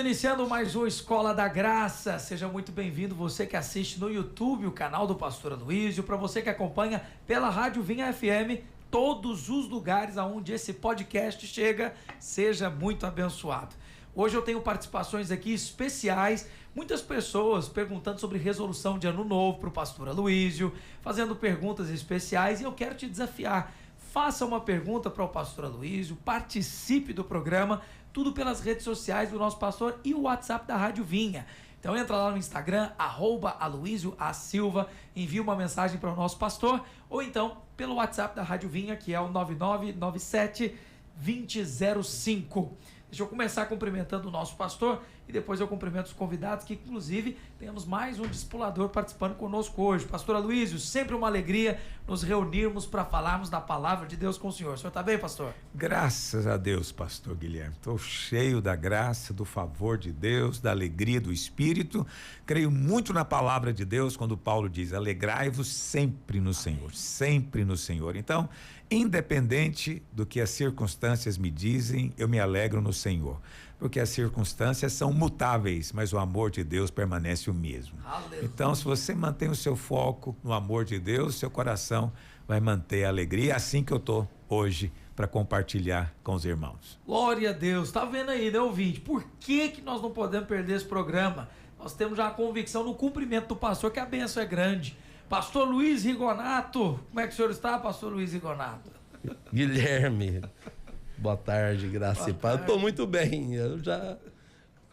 iniciando mais uma Escola da Graça. Seja muito bem-vindo, você que assiste no YouTube, o canal do Pastor Aloísio, para você que acompanha pela Rádio Vinha FM, todos os lugares aonde esse podcast chega, seja muito abençoado. Hoje eu tenho participações aqui especiais, muitas pessoas perguntando sobre resolução de ano novo para o Pastor Aloísio, fazendo perguntas especiais, e eu quero te desafiar. Faça uma pergunta para o Pastor Aloísio, participe do programa, tudo pelas redes sociais do nosso pastor e o WhatsApp da Rádio Vinha. Então entra lá no Instagram, @AloísioASilva, envia uma mensagem para o nosso pastor, ou então pelo WhatsApp da Rádio Vinha, que é o 9997-2005. Deixa eu começar cumprimentando o nosso pastor e depois eu cumprimento os convidados, que inclusive temos mais um discipulador participando conosco hoje. Pastor Aloísio, sempre uma alegria nos reunirmos para falarmos da palavra de Deus com o senhor. O senhor está bem, pastor? Graças a Deus, pastor Guilherme. Estou cheio da graça, do favor de Deus, da alegria do Espírito. Creio muito na palavra de Deus quando Paulo diz: alegrai-vos sempre no Senhor, sempre no Senhor. Então, independente do que as circunstâncias me dizem, eu me alegro no Senhor, porque as circunstâncias são mutáveis, mas o amor de Deus permanece o mesmo. Aleluia. Então, se você mantém o seu foco no amor de Deus, seu coração vai manter a alegria. É assim que eu tô hoje para compartilhar com os irmãos. Glória a Deus. Tá vendo aí, né, ouvinte? Por que nós não podemos perder esse programa? Nós temos já a convicção no cumprimento do pastor que a bênção é grande. Pastor Luiz Rigonato, como é que o senhor está, pastor Luiz Rigonato? Guilherme, boa tarde, graça e paz. Estou muito bem, eu já,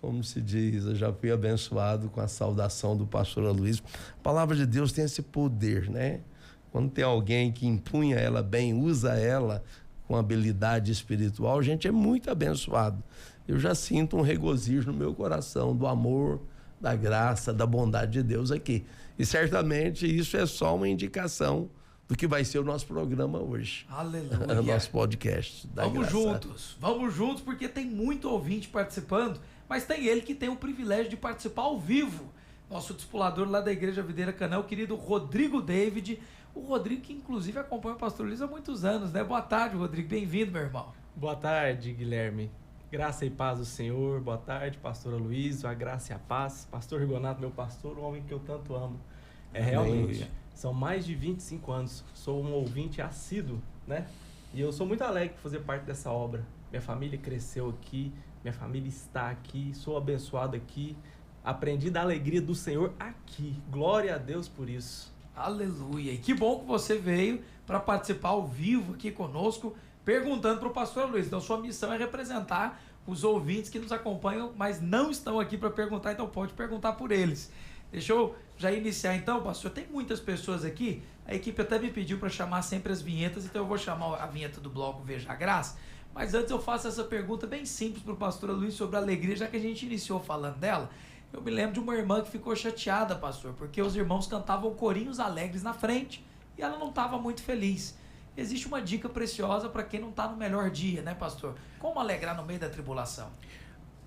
como se diz, eu já fui abençoado com a saudação do pastor Aloísio. A palavra de Deus tem esse poder, né? Quando tem alguém que empunha ela bem, usa ela com habilidade espiritual, a gente é muito abençoado. Eu já sinto um regozijo no meu coração do amor, da graça, da bondade de Deus aqui. E certamente isso é só uma indicação do que vai ser o nosso programa hoje. Aleluia. O nosso podcast da Vamos graça. Vamos juntos, porque tem muito ouvinte participando, mas tem ele que tem o privilégio de participar ao vivo. Nosso discipulador lá da Igreja Videira Canaã, o querido Rodrigo David. O Rodrigo que inclusive acompanha o pastor Luiz há muitos anos, né? Boa tarde, Rodrigo. Bem-vindo, meu irmão. Boa tarde, Guilherme. Graça e paz do Senhor. Boa tarde, pastor Aloísio. A graça e a paz. Pastor Rigonato, meu pastor, um homem que eu tanto amo. Realmente, são mais de 25 anos. Sou um ouvinte assíduo, né? E eu sou muito alegre por fazer parte dessa obra. Minha família cresceu aqui, minha família está aqui, sou abençoado aqui. Aprendi da alegria do Senhor aqui. Glória a Deus por isso. Aleluia. E que bom que você veio para participar ao vivo aqui conosco, perguntando para o pastor Luiz. Então, sua missão é representar os ouvintes que nos acompanham, mas não estão aqui para perguntar, então pode perguntar por eles. Deixa eu já iniciar então, pastor. Tem muitas pessoas aqui, a equipe até me pediu para chamar sempre as vinhetas, então eu vou chamar a vinheta do bloco Veja a Graça. Mas antes eu faço essa pergunta bem simples para o pastor Luiz sobre a alegria, já que a gente iniciou falando dela. Eu me lembro de uma irmã que ficou chateada, pastor, porque os irmãos cantavam corinhos alegres na frente e ela não estava muito feliz. Existe uma dica preciosa para quem não está no melhor dia, né, pastor? Como alegrar no meio da tribulação?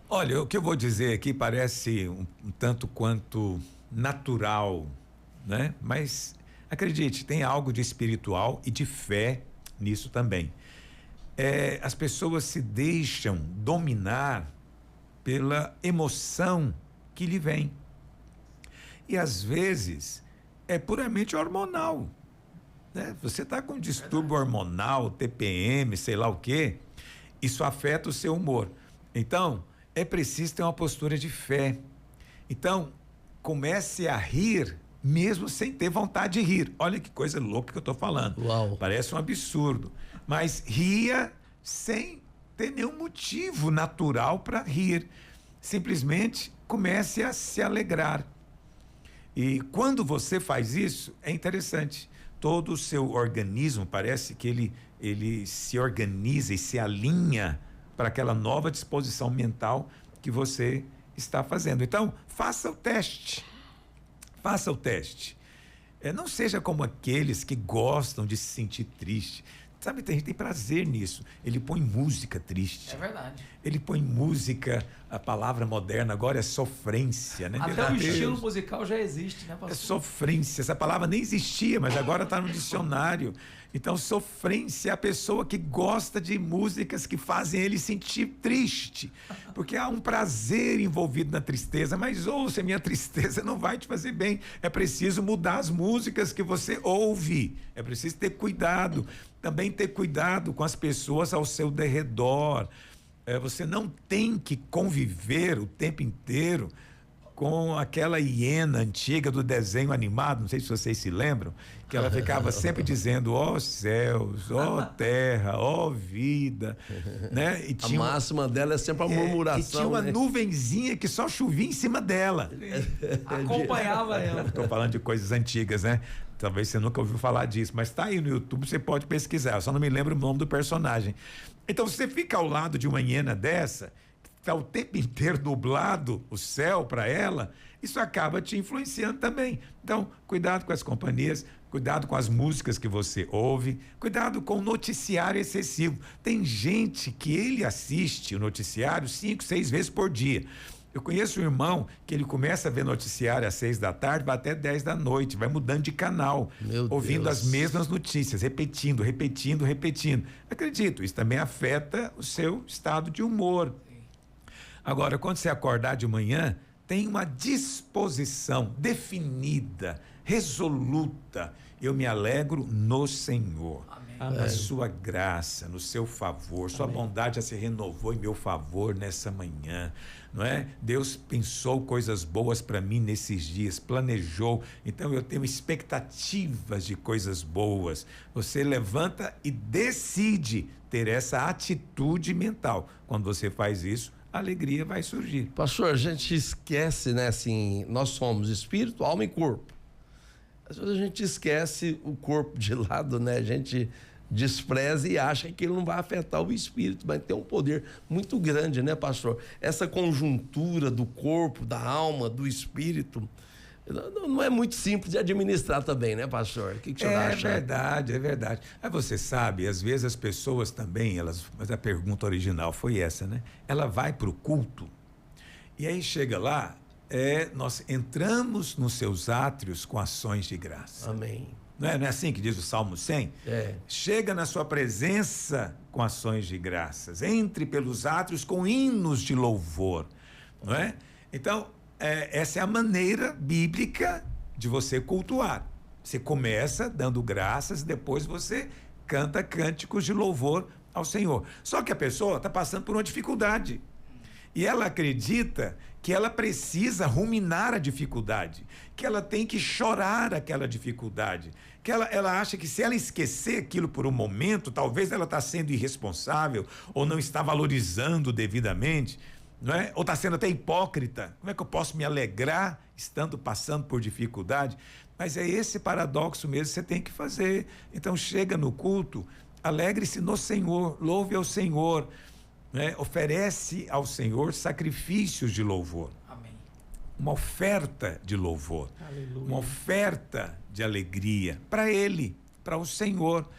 Olha, o que eu vou dizer aqui parece um tanto quanto natural, né? Mas acredite, tem algo de espiritual e de fé nisso também. As pessoas se deixam dominar pela emoção que lhe vem. E às vezes é puramente hormonal, né? Você está com distúrbio hormonal, TPM, sei lá o quê, isso afeta o seu humor. Então, é preciso ter uma postura de fé. Então, comece a rir mesmo sem ter vontade de rir. Olha que coisa louca que eu estou falando. Uau. Parece um absurdo, mas ria sem ter nenhum motivo natural para rir. Simplesmente comece a se alegrar. E quando você faz isso, é interessante. Todo o seu organismo parece que ele se organiza e se alinha para aquela nova disposição mental que você está fazendo. Então, faça o teste. Faça o teste. Não seja como aqueles que gostam de se sentir triste. Sabe, tem gente que tem prazer nisso. Ele põe música triste. É verdade. Ele põe música, a palavra moderna agora é sofrência, né? Até o estilo musical já existe, né, pastor? É sofrência. Essa palavra nem existia, mas agora está no dicionário. Então, sofrência é a pessoa que gosta de músicas que fazem ele sentir triste. Porque há um prazer envolvido na tristeza. Mas ouça, minha tristeza não vai te fazer bem. É preciso mudar as músicas que você ouve. É preciso ter cuidado. Também ter cuidado com as pessoas ao seu derredor. Você não tem que conviver o tempo inteiro com aquela hiena antiga do desenho animado, não sei se vocês se lembram, que ela ficava sempre dizendo, ó céus, ó terra, ó vida, né? E tinha, a máxima dela é sempre a murmuração. E tinha uma nuvenzinha que só chovia em cima dela. Acompanhava ela. Estou falando de coisas antigas, né? Talvez você nunca ouviu falar disso, mas está aí no YouTube, você pode pesquisar, eu só não me lembro o nome do personagem. Então, você fica ao lado de uma hiena dessa, está o tempo inteiro nublado o céu para ela, isso acaba te influenciando também. Então, cuidado com as companhias, cuidado com as músicas que você ouve, cuidado com o noticiário excessivo. Tem gente que ele assiste o noticiário 5, 6 vezes por dia. Eu conheço um irmão que ele começa a ver noticiário às 6 da tarde, vai até 10 da noite, vai mudando de canal, ouvindo as mesmas notícias, repetindo. Acredito, isso também afeta o seu estado de humor. Agora, quando você acordar de manhã, tem uma disposição definida, resoluta. Eu me alegro no Senhor. Amém. Na sua graça, no seu favor, sua bondade já se renovou em meu favor nessa manhã, não é? Deus pensou coisas boas para mim nesses dias, planejou, então eu tenho expectativas de coisas boas. Você levanta e decide ter essa atitude mental. Quando você faz isso, a alegria vai surgir. Pastor, a gente esquece, né, assim, nós somos espírito, alma e corpo. Às vezes a gente esquece o corpo de lado, né? A gente despreza e acha que aquilo não vai afetar o espírito, mas tem um poder muito grande, né, pastor? Essa conjuntura do corpo, da alma, do espírito, não é muito simples de administrar também, né, pastor? O que o senhor acha? É verdade. Aí você sabe, às vezes as pessoas também, mas a pergunta original foi essa, né? Ela vai para o culto e aí chega lá, nós entramos nos seus átrios com ações de graça. Amém. Não é assim que diz o Salmo 100? Chega na sua presença com ações de graças. Entre pelos átrios com hinos de louvor. Não é? Então, essa é a maneira bíblica de você cultuar. Você começa dando graças, depois você canta cânticos de louvor ao Senhor. Só que a pessoa está passando por uma dificuldade. E ela acredita que ela precisa ruminar a dificuldade, que ela tem que chorar aquela dificuldade, que ela acha que se ela esquecer aquilo por um momento, talvez ela está sendo irresponsável ou não está valorizando devidamente, não é? Ou está sendo até hipócrita. Como é que eu posso me alegrar estando passando por dificuldade? Mas é esse paradoxo mesmo que você tem que fazer. Então chega no culto, alegre-se no Senhor, louve ao Senhor. Oferece ao Senhor sacrifícios de louvor. Amém. Uma oferta de louvor. Aleluia. Uma oferta de alegria para Ele, para o Senhor.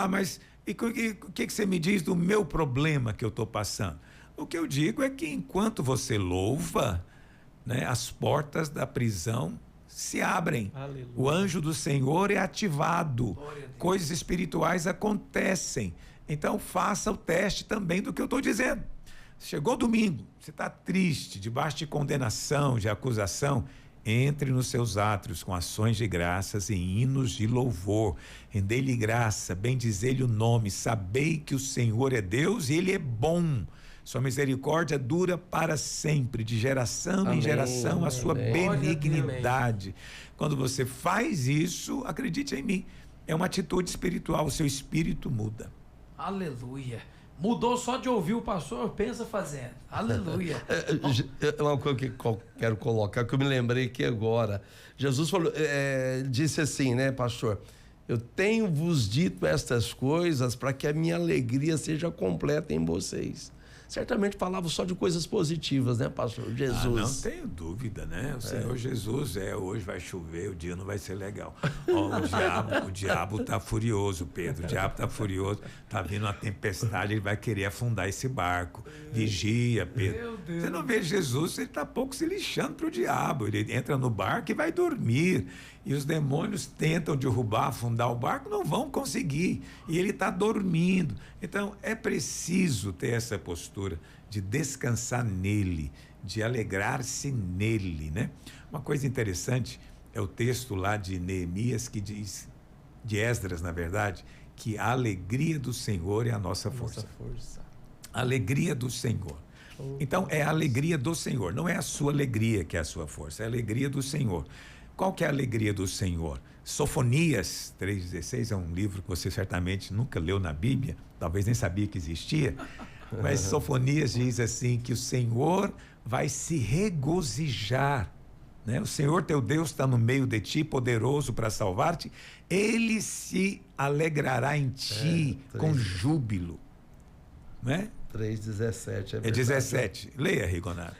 Mas o que você me diz do meu problema que eu estou passando? O que eu digo é que enquanto você louva, né, as portas da prisão se abrem. Aleluia. O anjo do Senhor é ativado. Coisas espirituais acontecem. Então, faça o teste também do que eu estou dizendo. Chegou domingo, você está triste, debaixo de condenação, de acusação, entre nos seus átrios com ações de graças e hinos de louvor. Rendei-lhe graça, bendizer-lhe o nome, sabei que o Senhor é Deus e Ele é bom. Sua misericórdia dura para sempre, de geração em geração, a sua benignidade. Quando você faz isso, acredite em mim, é uma atitude espiritual, o seu espírito muda. Aleluia. Mudou só de ouvir o pastor, pensa fazendo. Aleluia. Uma coisa que eu quero colocar, que eu me lembrei aqui agora. Jesus falou, disse assim, né, pastor? Eu tenho vos dito estas coisas para que a minha alegria seja completa em vocês. certamente falava só de coisas positivas, né, pastor? Jesus. Não tenho dúvida, né? O Senhor Jesus hoje vai chover, o dia não vai ser legal. Ó, o diabo tá furioso, Pedro. O diabo tá furioso. Tá vindo uma tempestade, ele vai querer afundar esse barco. Vigia, Pedro. Você não vê Jesus, ele tá pouco se lixando pro diabo. Ele entra no barco e vai dormir. E os demônios tentam derrubar, afundar o barco, não vão conseguir. E ele está dormindo. Então, é preciso ter essa postura de descansar nele, de alegrar-se nele, né? Uma coisa interessante é o texto lá de Neemias que diz, de Esdras, na verdade, que a alegria do Senhor é a nossa força. A alegria do Senhor. Então, é a alegria do Senhor. Não é a sua alegria que é a sua força, é a alegria do Senhor. Qual que é a alegria do Senhor? Sofonias 3,16 é um livro que você certamente nunca leu na Bíblia, talvez nem sabia que existia, mas Sofonias diz assim, que o Senhor vai se regozijar, né? O Senhor teu Deus está no meio de ti, poderoso para salvar-te, ele se alegrará em ti com júbilo, né? 3,17 é 17. Leia, Rigonato.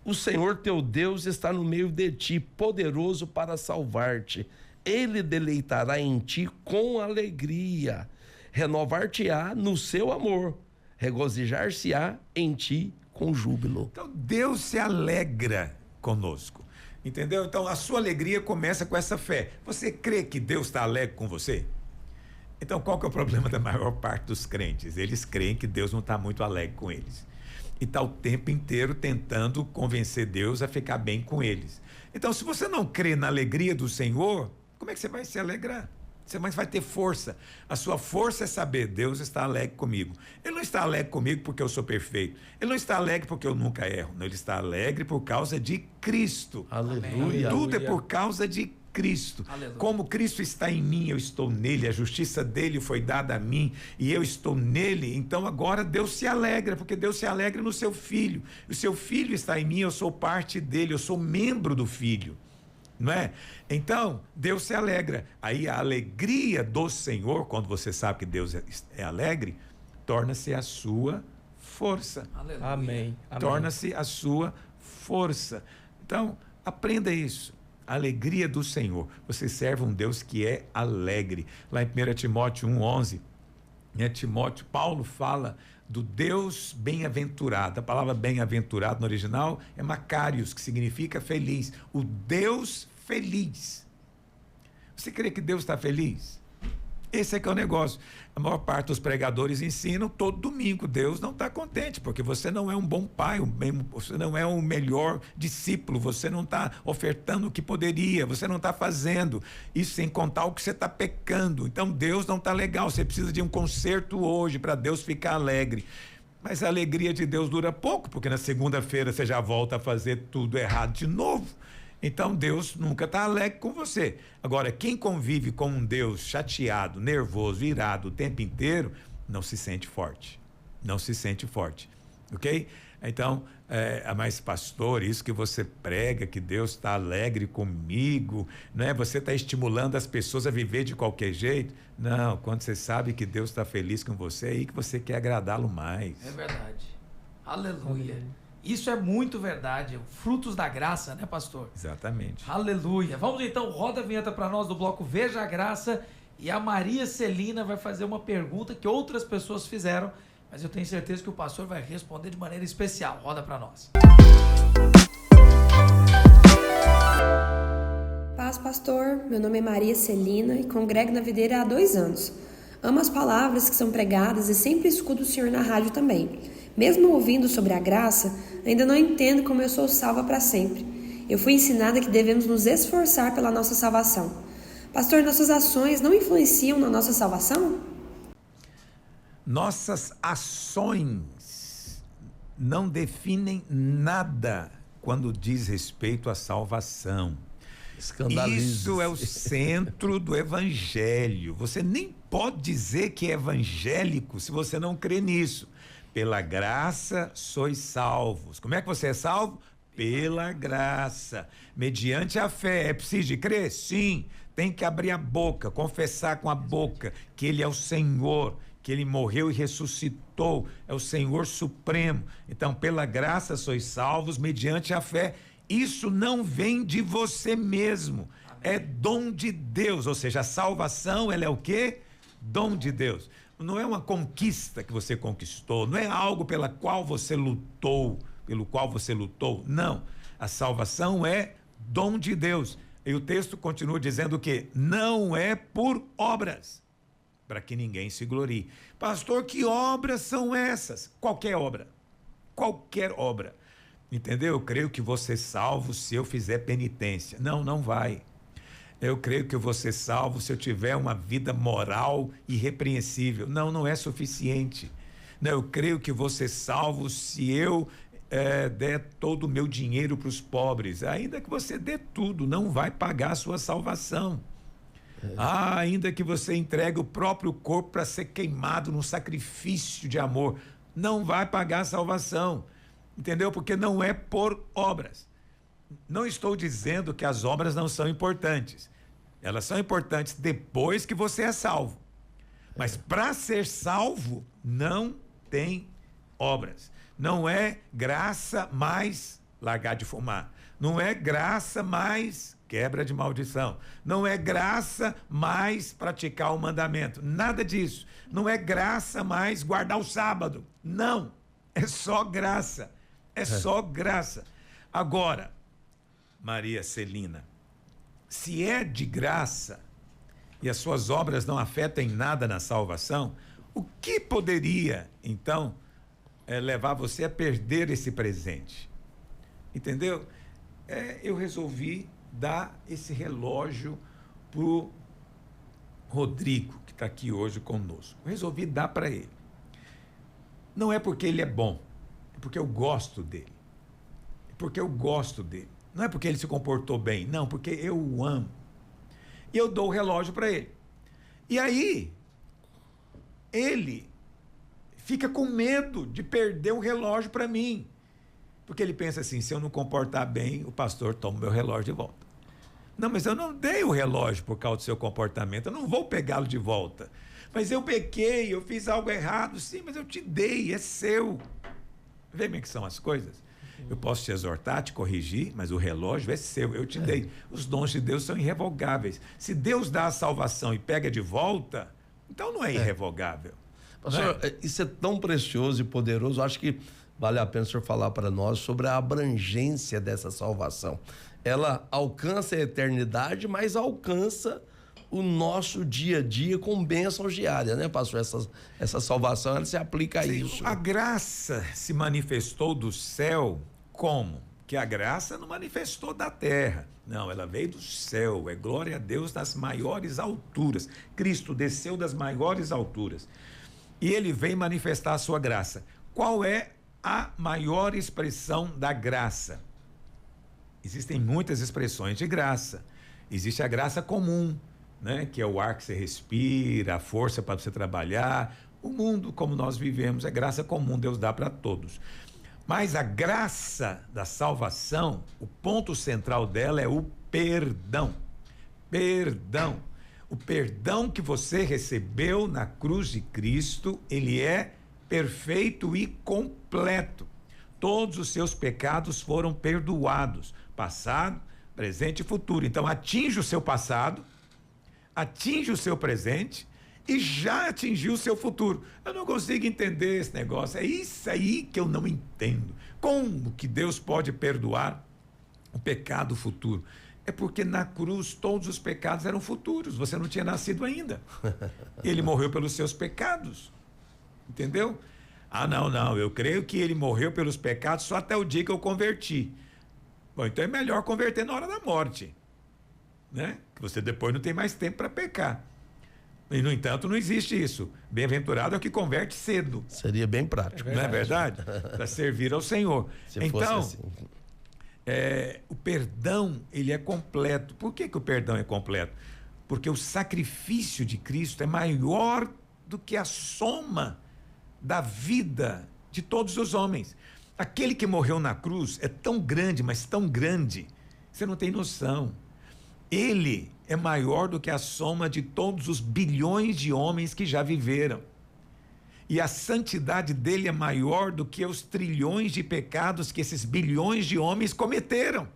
O Senhor teu Deus está no meio de ti, poderoso para salvar-te. Ele deleitará em ti com alegria, renovar-te-á no seu amor, regozijar-se-á em ti com júbilo. Então Deus se alegra conosco, entendeu? Então a sua alegria começa com essa fé. Você crê que Deus está alegre com você? Então qual que é o problema da maior parte dos crentes? Eles creem que Deus não está muito alegre com eles. E está o tempo inteiro tentando convencer Deus a ficar bem com eles. Então, se você não crê na alegria do Senhor, como é que você vai se alegrar? Você mais vai ter força. A sua força é saber, Deus está alegre comigo. Ele não está alegre comigo porque eu sou perfeito. Ele não está alegre porque eu nunca erro. Não, ele está alegre por causa de Cristo. Aleluia. Tudo é por causa de Cristo. Aleluia. Como Cristo está em mim, eu estou nele, a justiça dele foi dada a mim e eu estou nele, então agora Deus se alegra, porque Deus se alegra no seu filho. O seu filho está em mim, eu sou parte dele, eu sou membro do filho, não é? Então, Deus se alegra. Aí a alegria do Senhor, quando você sabe que Deus é alegre, torna-se a sua força. Aleluia. Amém. Torna-se a sua força. Então, aprenda isso. A alegria do Senhor. Você serve um Deus que é alegre. Lá em 1 Timóteo 1,11, né, Paulo fala do Deus bem-aventurado. A palavra bem-aventurado no original é Macarios, que significa feliz. O Deus feliz. Você crê que Deus está feliz? Esse é que é o negócio. A maior parte dos pregadores ensinam todo domingo. Deus não está contente, porque você não é um bom pai, você não é um melhor discípulo, você não está ofertando o que poderia, você não está fazendo. Isso sem contar o que você está pecando. Então Deus não está legal, você precisa de um conserto hoje para Deus ficar alegre. Mas a alegria de Deus dura pouco, porque na segunda-feira você já volta a fazer tudo errado de novo. Então Deus nunca está alegre com você. Agora, quem convive com um Deus chateado, nervoso, irado o tempo inteiro, não se sente forte. Não se sente forte. Ok? Então, mas pastor, isso que você prega, que Deus está alegre comigo, né? Você está estimulando as pessoas a viver de qualquer jeito? Não, quando você sabe que Deus está feliz com você, é aí que você quer agradá-lo mais. É verdade. Aleluia. Isso é muito verdade. Frutos da graça, né, pastor? Exatamente. Aleluia. Vamos então, roda a vinheta para nós do bloco Veja a Graça. E a Maria Celina vai fazer uma pergunta que outras pessoas fizeram, mas eu tenho certeza que o pastor vai responder de maneira especial. Roda para nós. Paz, pastor. Meu nome é Maria Celina e congrego na videira há 2 anos. Amo as palavras que são pregadas e sempre escuto o senhor na rádio também. Mesmo ouvindo sobre a graça, ainda não entendo como eu sou salva para sempre. Eu fui ensinada que devemos nos esforçar pela nossa salvação. Pastor, nossas ações não influenciam na nossa salvação? Nossas ações não definem nada quando diz respeito à salvação. Isso é o centro do evangelho. Você nem pode dizer que é evangélico se você não crê nisso. Pela graça sois salvos. Como é que você é salvo? Pela graça, mediante a fé. É preciso de crer? Sim. Tem que abrir a boca, confessar com a boca que Ele é o Senhor, que que ele morreu e ressuscitou, é o Senhor Supremo. Então, pela graça sois salvos mediante a fé. Isso não vem de você mesmo, é dom de Deus, ou seja, a salvação, ela é o quê? Dom de Deus. Não é uma conquista que você conquistou, não é algo pelo qual você lutou, não. A salvação é dom de Deus. E o texto continua dizendo o quê? Não é por obras, para que ninguém se glorie. Pastor, que obras são essas? Qualquer obra. Qualquer obra. Entendeu? Eu creio que vou ser salvo se eu fizer penitência. Não, não vai. Eu creio que eu vou ser salvo se eu tiver uma vida moral irrepreensível. Não, não é suficiente. Não, eu creio que vou ser salvo se eu der todo o meu dinheiro para os pobres. Ainda que você dê tudo, não vai pagar a sua salvação. Ainda que você entregue o próprio corpo para ser queimado num sacrifício de amor, não vai pagar a salvação. Entendeu? Porque não é por obras. Não estou dizendo que as obras não são importantes. Elas são importantes depois que você é salvo. Mas para ser salvo, não tem obras. Não é graça mais largar de fumar. Não é graça mais quebra de maldição. Não é graça mais praticar o mandamento. Nada disso. Não é graça mais guardar o sábado. Não. É só graça. É só graça. Agora, Maria Celina, se é de graça e as suas obras não afetam em nada na salvação, o que poderia, então, levar você a perder esse presente? Entendeu? Eu resolvi dar esse relógio pro Rodrigo, que está aqui hoje conosco. Eu resolvi dar para ele. Não é porque ele é bom, é porque eu gosto dele. É porque eu gosto dele. Não é porque ele se comportou bem, não, porque eu o amo. E eu dou o relógio para ele. E aí, ele fica com medo de perder o relógio para mim. Porque ele pensa assim, se eu não comportar bem, o pastor toma o meu relógio de volta. Não, mas eu não dei o relógio por causa do seu comportamento, eu não vou pegá-lo de volta. Mas eu pequei, eu fiz algo errado, sim, mas eu te dei, é seu. Vê bem que são as coisas? Eu posso te exortar, te corrigir, mas o relógio é seu, eu te dei. Os dons de Deus são irrevogáveis. Se Deus dá a salvação e pega de volta, então não é irrevogável. Pastor, isso é tão precioso e poderoso, eu acho que vale a pena o senhor falar para nós sobre a abrangência dessa salvação. Ela alcança a eternidade, mas alcança o nosso dia a dia com bênçãos diárias, né, pastor? Essa salvação, ela se aplica a isso. A graça se manifestou do céu como? Que a graça não manifestou da terra. Não, ela veio do céu. É glória a Deus das maiores alturas. Cristo desceu das maiores alturas. E ele vem manifestar a sua graça. Qual é a maior expressão da graça? Existem muitas expressões de graça. Existe a graça comum, né? Que é o ar que você respira, a força para você trabalhar. O mundo como nós vivemos é graça comum, Deus dá para todos. Mas a graça da salvação, o ponto central dela é o perdão. Perdão. O perdão que você recebeu na cruz de Cristo, ele é perfeito e completo. Todos os seus pecados foram perdoados, passado, presente e futuro. Então atinge o seu passado, atinge o seu presente e já atingiu o seu futuro. Eu não consigo entender esse negócio. É isso aí que eu não entendo. Como que Deus pode perdoar o pecado futuro? É porque na cruz todos os pecados eram futuros. Você não tinha nascido ainda. Ele morreu pelos seus pecados. Entendeu? Ah, não. Eu creio que ele morreu pelos pecados só até o dia que eu converti. Bom, então é melhor converter na hora da morte, né? Que você depois não tem mais tempo para pecar. E, no entanto, não existe isso. Bem-aventurado é o que converte cedo. Seria bem prático. Não é verdade? Para servir ao Senhor. Se então, fosse assim. O perdão, ele é completo. Por que o perdão é completo? Porque o sacrifício de Cristo é maior do que a soma da vida de todos os homens. Aquele que morreu na cruz é tão grande, mas tão grande, você não tem noção. Ele é maior do que a soma de todos os bilhões de homens que já viveram. E a santidade dele é maior do que os trilhões de pecados que esses bilhões de homens cometeram.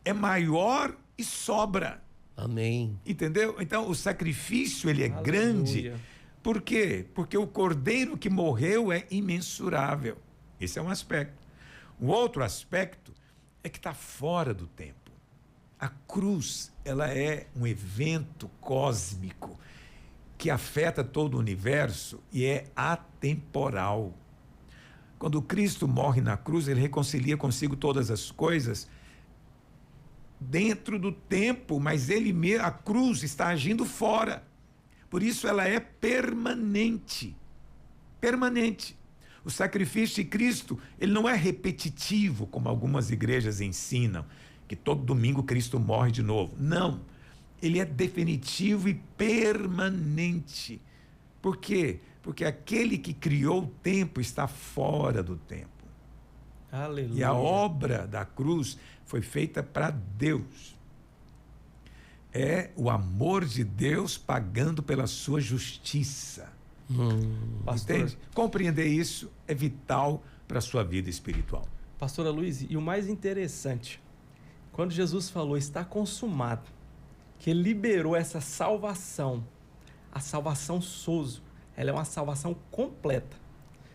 É maior e sobra. Amém. Entendeu? Então, o sacrifício, ele é Aleluia. grande. Por quê? Porque o cordeiro que morreu é imensurável. Esse é um aspecto. O outro aspecto é que está fora do tempo. A cruz, ela é um evento cósmico que afeta todo o universo e é atemporal. Quando Cristo morre na cruz, ele reconcilia consigo todas as coisas dentro do tempo, mas a cruz está agindo fora. Por isso ela é permanente. Permanente. O sacrifício de Cristo, ele não é repetitivo, como algumas igrejas ensinam, que todo domingo Cristo morre de novo. Não. Ele é definitivo e permanente. Por quê? Porque aquele que criou o tempo está fora do tempo. Aleluia. E a obra da cruz foi feita para Deus. É o amor de Deus pagando pela sua justiça. Pastor, Entende? Compreender isso é vital para a sua vida espiritual. Pastora Luiz, e o mais interessante, quando Jesus falou está consumado, que ele liberou essa salvação, a salvação sozo, ela é uma salvação completa,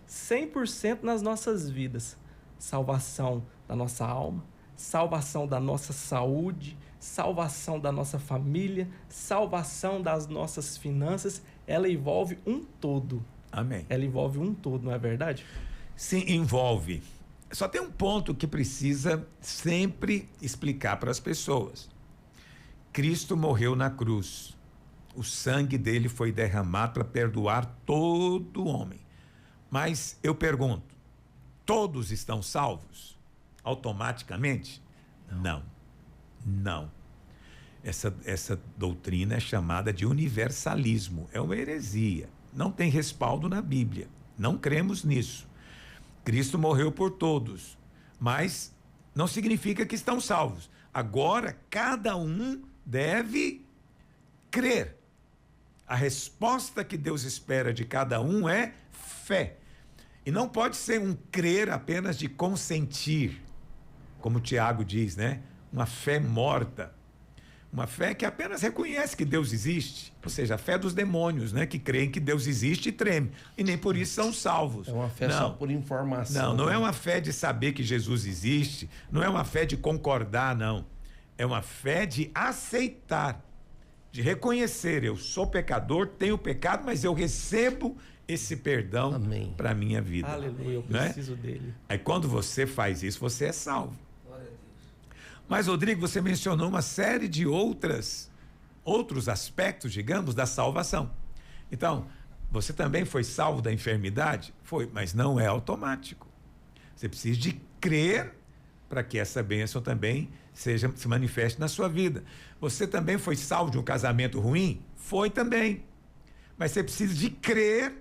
100% nas nossas vidas, salvação da nossa alma, salvação da nossa saúde, salvação da nossa família, salvação das nossas finanças, ela envolve um todo. Amém. Ela envolve um todo, não é verdade? Sim, envolve. Só tem um ponto que precisa sempre explicar para as pessoas. Cristo morreu na cruz. O sangue dele foi derramado para perdoar todo homem. Mas eu pergunto, todos estão salvos? Automaticamente? Não. Não. Essa doutrina é chamada de universalismo. É uma heresia. Não tem respaldo na Bíblia. Não cremos nisso. Cristo morreu por todos, mas não significa que estão salvos. Agora, cada um deve crer. A resposta que Deus espera de cada um é fé. E não pode ser um crer apenas de consentir, como Tiago diz, né? Uma fé morta. Uma fé que apenas reconhece que Deus existe. Ou seja, a fé dos demônios, né? Que creem que Deus existe e tremem. E nem por isso são salvos. É uma fé só por informação. Não é uma fé de saber que Jesus existe. Não é uma fé de concordar, não. É uma fé de aceitar. De reconhecer. Eu sou pecador, tenho pecado, mas eu recebo esse perdão para a minha vida. Aleluia, eu preciso dele. Aí quando você faz isso, você é salvo. Mas, Rodrigo, você mencionou uma série de outros aspectos, digamos, da salvação. Então, você também foi salvo da enfermidade? Foi, mas não é automático. Você precisa de crer para que essa bênção também se manifeste na sua vida. Você também foi salvo de um casamento ruim? Foi também. Mas você precisa de crer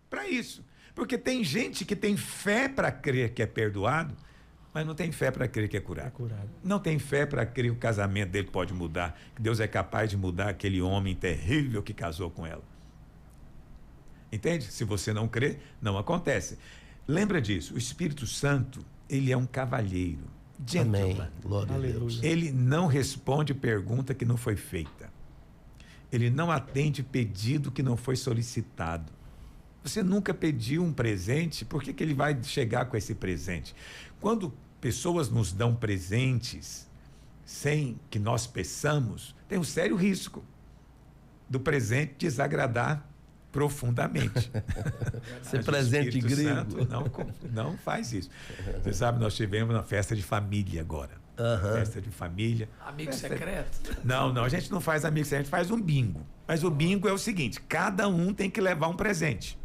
para isso. Porque tem gente que tem fé para crer que é perdoado, mas não tem fé para crer que é curado. Não tem fé para crer que o casamento dele pode mudar, que Deus é capaz de mudar aquele homem terrível que casou com ela. Entende? Se você não crê, não acontece. Lembra disso, o Espírito Santo, ele é um cavalheiro. Amém. Glória a Deus. Ele não responde pergunta que não foi feita. Ele não atende pedido que não foi solicitado. Você nunca pediu um presente, por que ele vai chegar com esse presente? Quando pessoas nos dão presentes sem que nós peçamos, tem um sério risco do presente desagradar profundamente. Ser presente grego. Não faz isso. Você sabe, nós tivemos uma festa de família agora. Festa de família. Amigo secreto? Não, a gente não faz amigo secreto, a gente faz um bingo. Mas o bingo é o seguinte, cada um tem que levar um presente.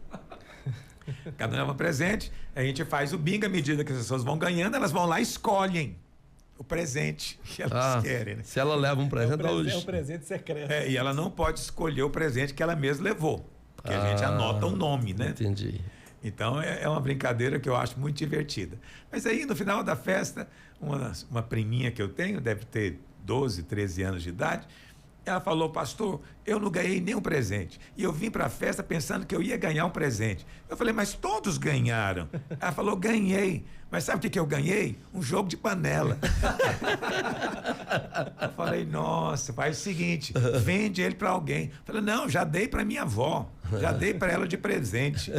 Cada um leva um presente, a gente faz o bingo, à medida que as pessoas vão ganhando, elas vão lá e escolhem o presente que elas querem. Né? Se ela leva um presente, é um presente secreto. E ela não pode escolher o presente que ela mesma levou, porque a gente anota o nome, né? Entendi. Então é uma brincadeira que eu acho muito divertida. Mas aí no final da festa, uma priminha que eu tenho, deve ter 12, 13 anos de idade, Ela falou, pastor, eu não ganhei nenhum presente. E eu vim para a festa pensando que eu ia ganhar um presente. Eu falei, mas todos ganharam. Ela falou, ganhei. Mas sabe o que eu ganhei? Um jogo de panela. Eu falei, nossa, faz o seguinte, vende ele para alguém. Eu falei, não, já dei para minha avó. Já dei para ela de presente.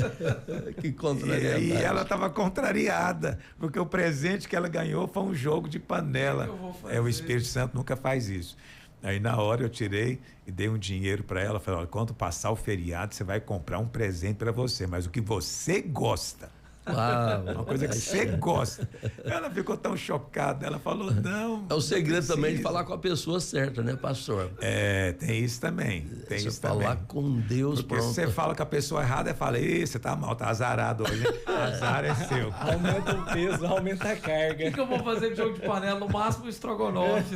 Que contrariedade. E ela estava contrariada, porque o presente que ela ganhou foi um jogo de panela. O Espírito Santo nunca faz isso. Aí na hora eu tirei e dei um dinheiro para ela. Falei, olha, quando passar o feriado, você vai comprar um presente para você, mas o que você gosta. Uma coisa que você gosta. Ela ficou tão chocada. Ela falou, não. É o segredo também de falar com a pessoa certa, né, pastor? Tem isso também. Tem isso falar também. com Deus, porque pronto. se você fala com a pessoa errada, fala, você tá mal, tá azarado hoje. Azar é seu. Aumenta o peso, aumenta a carga. O que eu vou fazer de jogo de panela? No máximo um estrogonofe.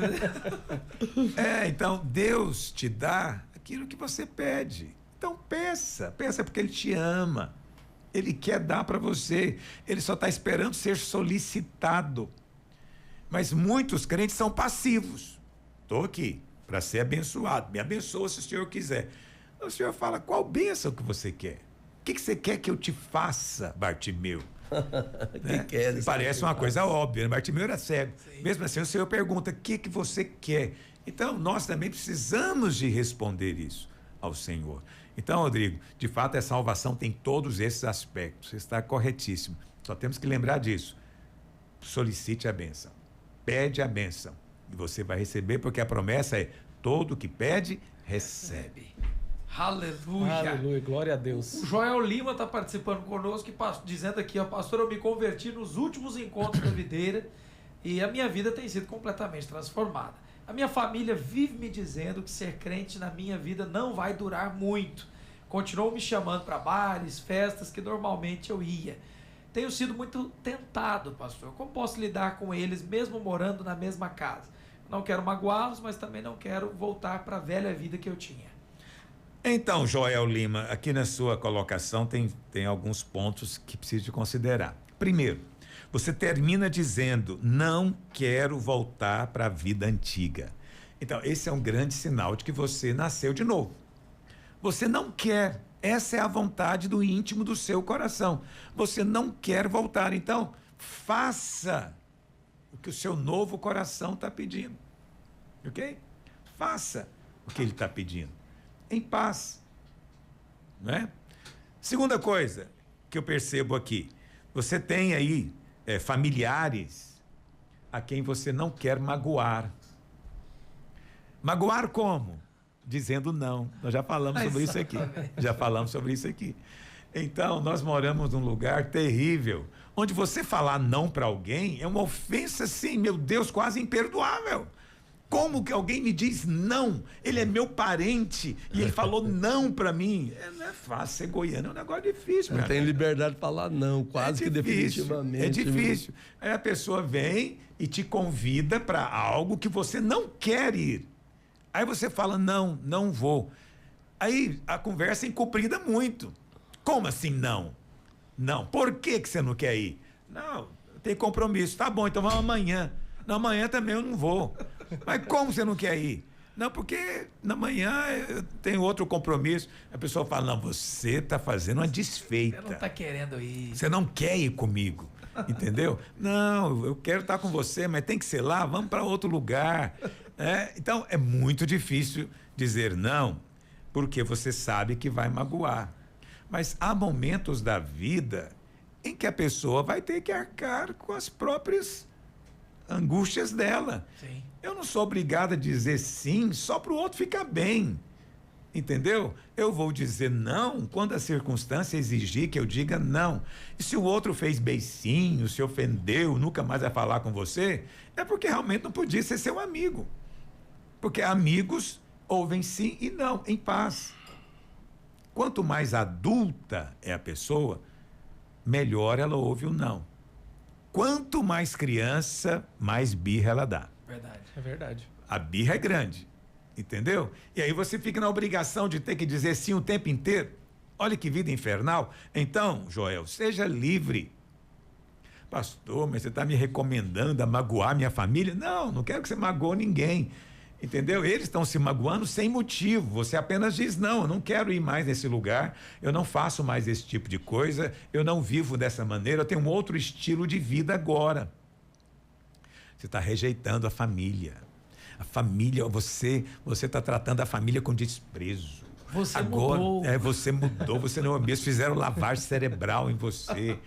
Então Deus te dá aquilo que você pede. Então peça porque Ele te ama. Ele quer dar para você, ele só está esperando ser solicitado. Mas muitos crentes são passivos. Estou aqui para ser abençoado, me abençoa se o Senhor quiser. O Senhor fala, qual bênção que você quer? O que você quer que eu te faça, Bartimeu? Né? Parece uma coisa óbvia, né? Bartimeu era cego. Sim. Mesmo assim, o Senhor pergunta, o que você quer? Então, nós também precisamos de responder isso ao Senhor. Então, Rodrigo, de fato, a salvação tem todos esses aspectos. Você está corretíssimo. Só temos que lembrar disso. Solicite a bênção. Pede a bênção. E você vai receber, porque a promessa é: todo que pede, recebe. Aleluia. Aleluia, glória a Deus. O Joel Lima está participando conosco, dizendo aqui, ó, pastor, eu me converti nos últimos encontros da videira e a minha vida tem sido completamente transformada. A minha família vive me dizendo que ser crente na minha vida não vai durar muito. Continuam me chamando para bares, festas que normalmente eu ia. Tenho sido muito tentado, pastor. Como posso lidar com eles mesmo morando na mesma casa? Não quero magoá-los, mas também não quero voltar para a velha vida que eu tinha. Então, Joel Lima, aqui na sua colocação tem alguns pontos que preciso de considerar. Primeiro, você termina dizendo, não quero voltar para a vida antiga. Então, esse é um grande sinal de que você nasceu de novo. Você não quer, essa é a vontade do íntimo do seu coração. Você não quer voltar, então, faça o que o seu novo coração está pedindo. Ok? Faça o que ele está pedindo. Em paz. Não é? Segunda coisa que eu percebo aqui, você tem aí familiares a quem você não quer magoar. Magoar como? Dizendo não. Nós já falamos sobre isso aqui. Já falamos sobre isso aqui. Então, nós moramos num lugar terrível, onde você falar não para alguém é uma ofensa, assim, meu Deus, quase imperdoável. Como que alguém me diz não? Ele é meu parente e ele falou não para mim. Não é fácil ser goiano, é um negócio difícil. Não tem liberdade de falar não, quase que definitivamente. É difícil. Aí a pessoa vem e te convida para algo que você não quer ir. Aí você fala, não, não vou. Aí a conversa é encomprida muito. Como assim não? Não. Por que você não quer ir? Não, tem compromisso. Tá bom, então vamos amanhã. Não, amanhã também eu não vou. Mas como você não quer ir? Não, porque na manhã eu tenho outro compromisso. A pessoa fala, não, você está fazendo uma desfeita. Você não está querendo ir. Você não quer ir comigo, entendeu? Não, eu quero estar com você, mas tem que ser lá, vamos para outro lugar. Então, é muito difícil dizer não, porque você sabe que vai magoar. Mas há momentos da vida em que a pessoa vai ter que arcar com as próprias angústias dela. Sim. Eu não sou obrigado a dizer sim só para o outro ficar bem, entendeu? Eu vou dizer não quando a circunstância exigir que eu diga não. E se o outro fez beicinho, se ofendeu, nunca mais vai falar com você, é porque realmente não podia ser seu amigo. Porque amigos ouvem sim e não, em paz. Quanto mais adulta é a pessoa, melhor ela ouve o não. Quanto mais criança, mais birra ela dá. Verdade. É verdade. A birra é grande, entendeu? E aí você fica na obrigação de ter que dizer sim o tempo inteiro. Olha que vida infernal. Então, Joel, seja livre. Pastor, mas você está me recomendando a magoar minha família? Não, não quero que você magoe ninguém. Entendeu? Eles estão se magoando sem motivo. Você apenas diz: não, eu não quero ir mais nesse lugar, eu não faço mais esse tipo de coisa, eu não vivo dessa maneira, eu tenho um outro estilo de vida agora. Você está rejeitando a família. A família, você está tratando a família com desprezo. Você agora, mudou. Você mudou, você não é o mesmo, fizeram lavagem cerebral em você.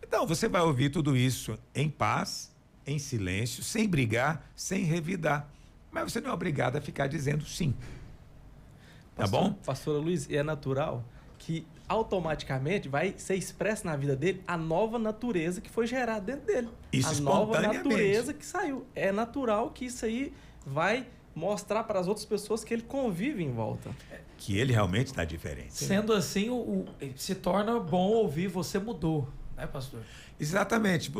Então, você vai ouvir tudo isso em paz, em silêncio, sem brigar, sem revidar. Mas você não é obrigado a ficar dizendo sim. Tá bom? Pastora Luiz, é natural que automaticamente vai ser expressa na vida dele a nova natureza que foi gerada dentro dele. Isso, a nova espontaneamente. natureza que saiu. É natural que isso aí vai mostrar para as outras pessoas que ele convive em volta. Que ele realmente está diferente. Sendo assim, se torna bom ouvir você mudou, né, pastor? Exatamente.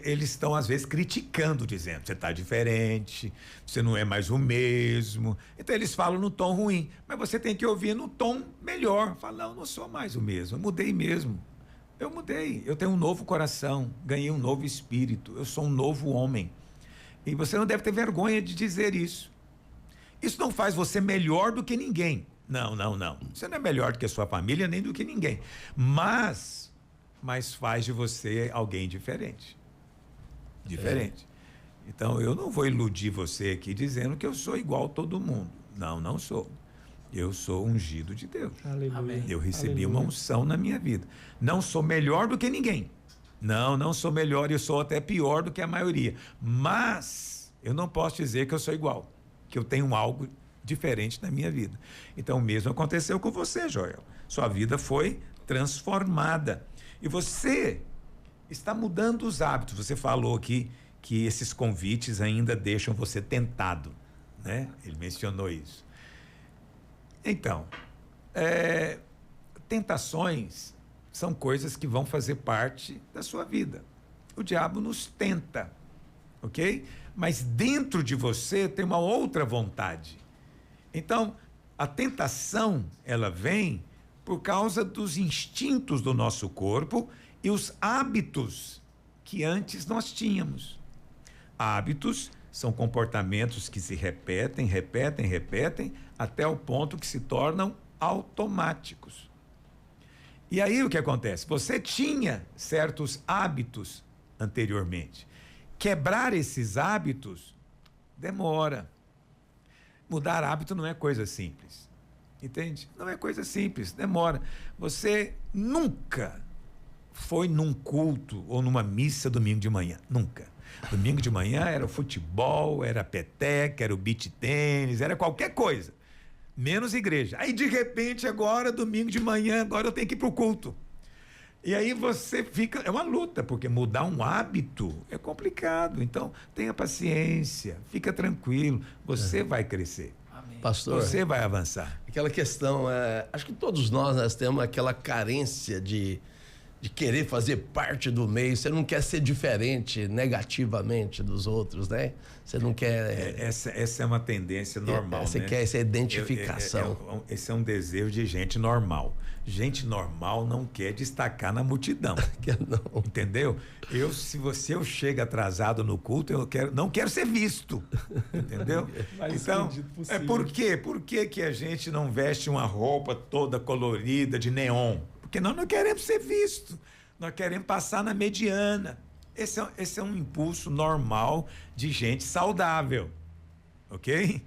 Eles estão, às vezes, criticando, dizendo: você está diferente, você não é mais o mesmo. Então, eles falam no tom ruim. Mas você tem que ouvir no tom melhor. Fala: não sou mais o mesmo, eu mudei mesmo. Eu mudei, eu tenho um novo coração, ganhei um novo espírito, eu sou um novo homem. E você não deve ter vergonha de dizer isso. Isso não faz você melhor do que ninguém. Não. Você não é melhor do que a sua família, nem do que ninguém. Mas faz de você alguém diferente. Diferente. Então, eu não vou iludir você aqui dizendo que eu sou igual a todo mundo. Não sou. Eu sou ungido de Deus. Aleluia. Amém. Eu recebi uma unção na minha vida. Não sou melhor do que ninguém. Não sou melhor, eu sou até pior do que a maioria. Mas eu não posso dizer que eu sou igual, que eu tenho algo diferente na minha vida. Então, o mesmo aconteceu com você, Joel. Sua vida foi transformada. E você está mudando os hábitos. Você falou aqui que esses convites ainda deixam você tentado, né? Ele mencionou isso. Então, tentações são coisas que vão fazer parte da sua vida. O diabo nos tenta, ok? Mas dentro de você tem uma outra vontade. Então, a tentação, ela vem por causa dos instintos do nosso corpo e os hábitos que antes nós tínhamos. Hábitos são comportamentos que se repetem, até o ponto que se tornam automáticos. E aí o que acontece? Você tinha certos hábitos anteriormente. Quebrar esses hábitos demora. Mudar hábito não é coisa simples. Entende? Não é coisa simples, demora. Você nunca foi num culto ou numa missa domingo de manhã. Nunca. Domingo de manhã era o futebol, era a peteca, era o beach tênis, era qualquer coisa. Menos igreja. Aí, de repente, agora, domingo de manhã, agora eu tenho que ir para o culto. E aí você fica... É uma luta, porque mudar um hábito é complicado. Então, tenha paciência, fica tranquilo. Você vai crescer. Amém. Pastor, Você vai avançar. aquela questão, acho que todos nós temos aquela carência de querer fazer parte do meio. Você não quer ser diferente negativamente dos outros, né? Você não quer... Essa é uma tendência normal, Você né? quer essa identificação. Esse é um desejo de gente normal. Gente normal não quer destacar na multidão. Não. Entendeu? Se eu chego atrasado no culto, não quero ser visto. Entendeu? Mais Então, escondido possível. por quê? Por que a gente não veste uma roupa toda colorida de neon? Porque nós não queremos ser vistos. Nós queremos passar na mediana. Esse é um impulso normal de gente saudável. Ok?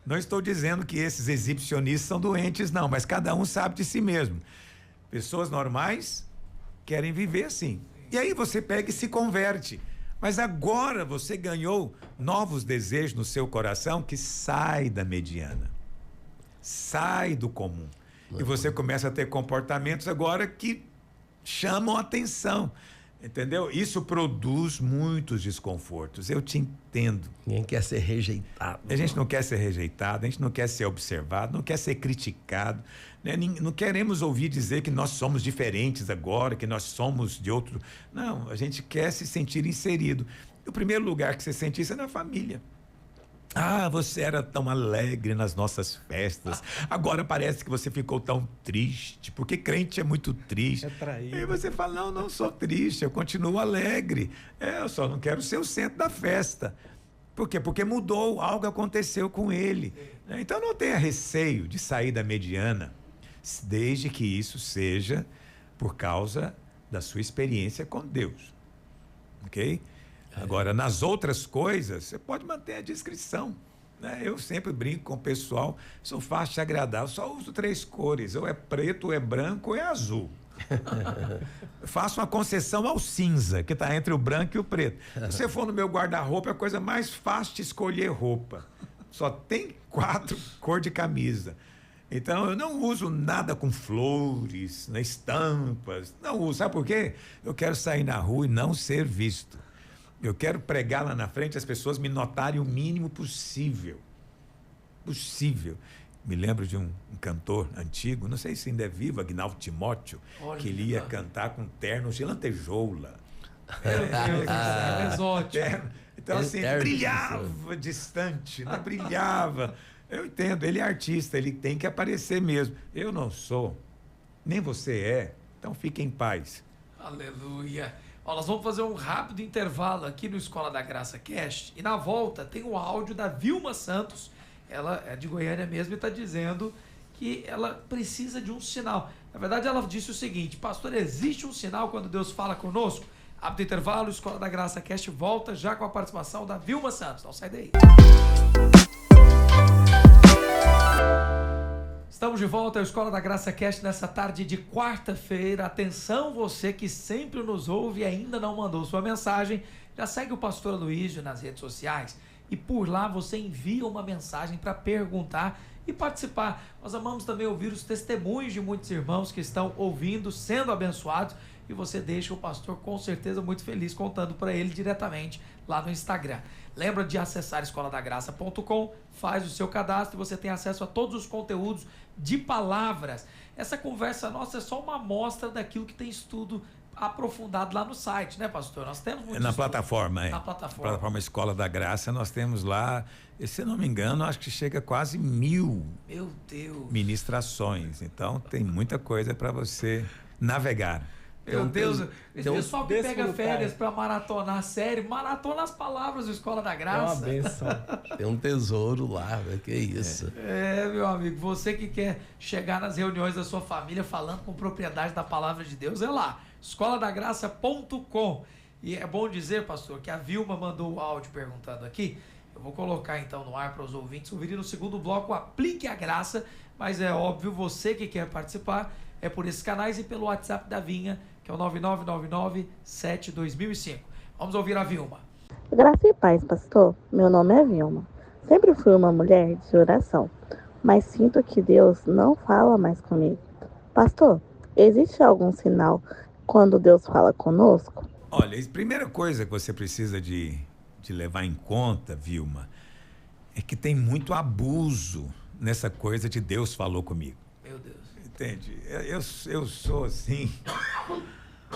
Não estou dizendo que esses exibicionistas são doentes, não, mas cada um sabe de si mesmo. Pessoas normais querem viver assim. E aí você pega e se converte. Mas agora você ganhou novos desejos no seu coração que sai da mediana. Sai do comum. E você começa a ter comportamentos agora que chamam a atenção. Entendeu? Isso produz muitos desconfortos. Eu te entendo. Ninguém quer ser rejeitado. A gente não quer ser rejeitado, a gente não quer ser observado, não quer ser criticado, né? Não queremos ouvir dizer que nós somos diferentes agora, que nós somos de outro. Não, a gente quer se sentir inserido. O primeiro lugar que você sente isso é na família. Ah, você era tão alegre nas nossas festas. Agora parece que você ficou tão triste, porque crente é muito triste. É traído. E você fala, não sou triste, eu continuo alegre. Eu só não quero ser o centro da festa. Por quê? Porque mudou, algo aconteceu com ele. Então não tenha receio de sair da mediana, desde que isso seja por causa da sua experiência com Deus. Ok? Agora, nas outras coisas, você pode manter a discrição. Né? Eu sempre brinco com o pessoal, sou fácil de agradar, eu só uso 3 cores, ou é preto, ou é branco, ou é azul. Faço uma concessão ao cinza, que está entre o branco e o preto. Se você for no meu guarda-roupa, é a coisa mais fácil de escolher roupa. Só tem 4 cores de camisa. Então, eu não uso nada com flores, né, estampas. Não uso. Sabe por quê? Eu quero sair na rua e não ser visto. Eu quero pregar lá na frente, as pessoas me notarem o mínimo possível. Possível. Me lembro de um cantor antigo, não sei se ainda é vivo, Agnaldo Timóteo, que ele ia cantar com ternos de lantejoula. Exótico. Então, assim, brilhava distante, né? Brilhava. Eu entendo, ele é artista, ele tem que aparecer mesmo. Eu não sou, nem você é, então fique em paz. Aleluia. Ó, nós vamos fazer um rápido intervalo aqui no Escola da Graça Cast e na volta tem o áudio da Vilma Santos. Ela é de Goiânia mesmo e está dizendo que ela precisa de um sinal. Na verdade, ela disse o seguinte: pastor, existe um sinal quando Deus fala conosco? Rápido intervalo, Escola da Graça Cast volta já com a participação da Vilma Santos. Não sai daí. Estamos de volta ao Escola da Graça Cast nessa tarde de quarta-feira. Atenção, você que sempre nos ouve e ainda não mandou sua mensagem, já segue o pastor Aloísio nas redes sociais e por lá você envia uma mensagem para perguntar e participar. Nós amamos também ouvir os testemunhos de muitos irmãos que estão ouvindo, sendo abençoados, e você deixa o pastor com certeza muito feliz contando para ele diretamente lá no Instagram. Lembra de acessar escoladagraça.com, faz o seu cadastro e você tem acesso a todos os conteúdos de palavras. Essa conversa nossa é só uma amostra daquilo que tem estudo aprofundado lá no site, né, pastor? Nós temos muito na estudo. Plataforma, Na plataforma Escola da Graça, nós temos lá, se eu não me engano, acho que chega a quase 1000 Meu Deus. ministrações. Então, tem muita coisa para você navegar. Meu Deus, esse pessoal que pega férias para maratonar a série, maratona as palavras do Escola da Graça. É uma benção. Tem um tesouro lá, né? Que isso. Meu amigo, você que quer chegar nas reuniões da sua família falando com propriedade da palavra de Deus, é lá, escoladagraça.com. E é bom dizer, pastor, que a Vilma mandou o áudio perguntando aqui. Eu vou colocar então no ar para os ouvintes ouvirem no segundo bloco, aplique a graça, mas é óbvio, você que quer participar, é por esses canais e pelo WhatsApp da Vinha, que é o 9999-72005. Vamos ouvir a Vilma. Graça e paz, pastor. Meu nome é Vilma. Sempre fui uma mulher de oração, mas sinto que Deus não fala mais comigo. Pastor, existe algum sinal quando Deus fala conosco? Olha, a primeira coisa que você precisa de levar em conta, Vilma, é que tem muito abuso nessa coisa de Deus falou comigo. Meu Deus. Entende? Eu sou assim,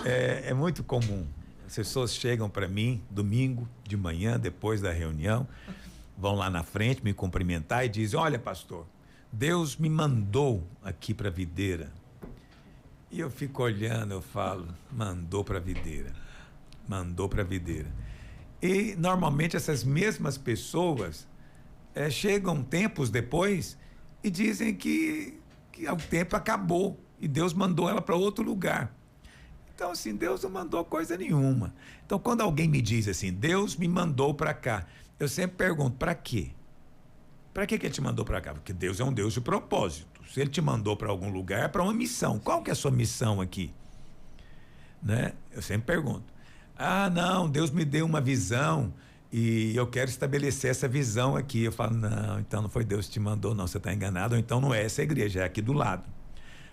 é muito comum. As pessoas chegam para mim domingo de manhã, depois da reunião, vão lá na frente me cumprimentar e dizem: olha, pastor, Deus me mandou aqui para a videira. E eu fico olhando, eu falo: mandou para a videira, mandou para a videira. E normalmente essas mesmas pessoas chegam tempos depois e dizem que o tempo acabou e Deus mandou ela para outro lugar. Então, assim, Deus não mandou coisa nenhuma. Então, quando alguém me diz assim, Deus me mandou para cá, eu sempre pergunto, para quê? Para que ele te mandou para cá? Porque Deus é um Deus de propósito. Se ele te mandou para algum lugar, é para uma missão. Qual que é a sua missão aqui? Né? Eu sempre pergunto. Ah, não, Deus me deu uma visão e eu quero estabelecer essa visão aqui. Eu falo, não, então não foi Deus que te mandou, não, você está enganado, ou então não é essa igreja, é aqui do lado.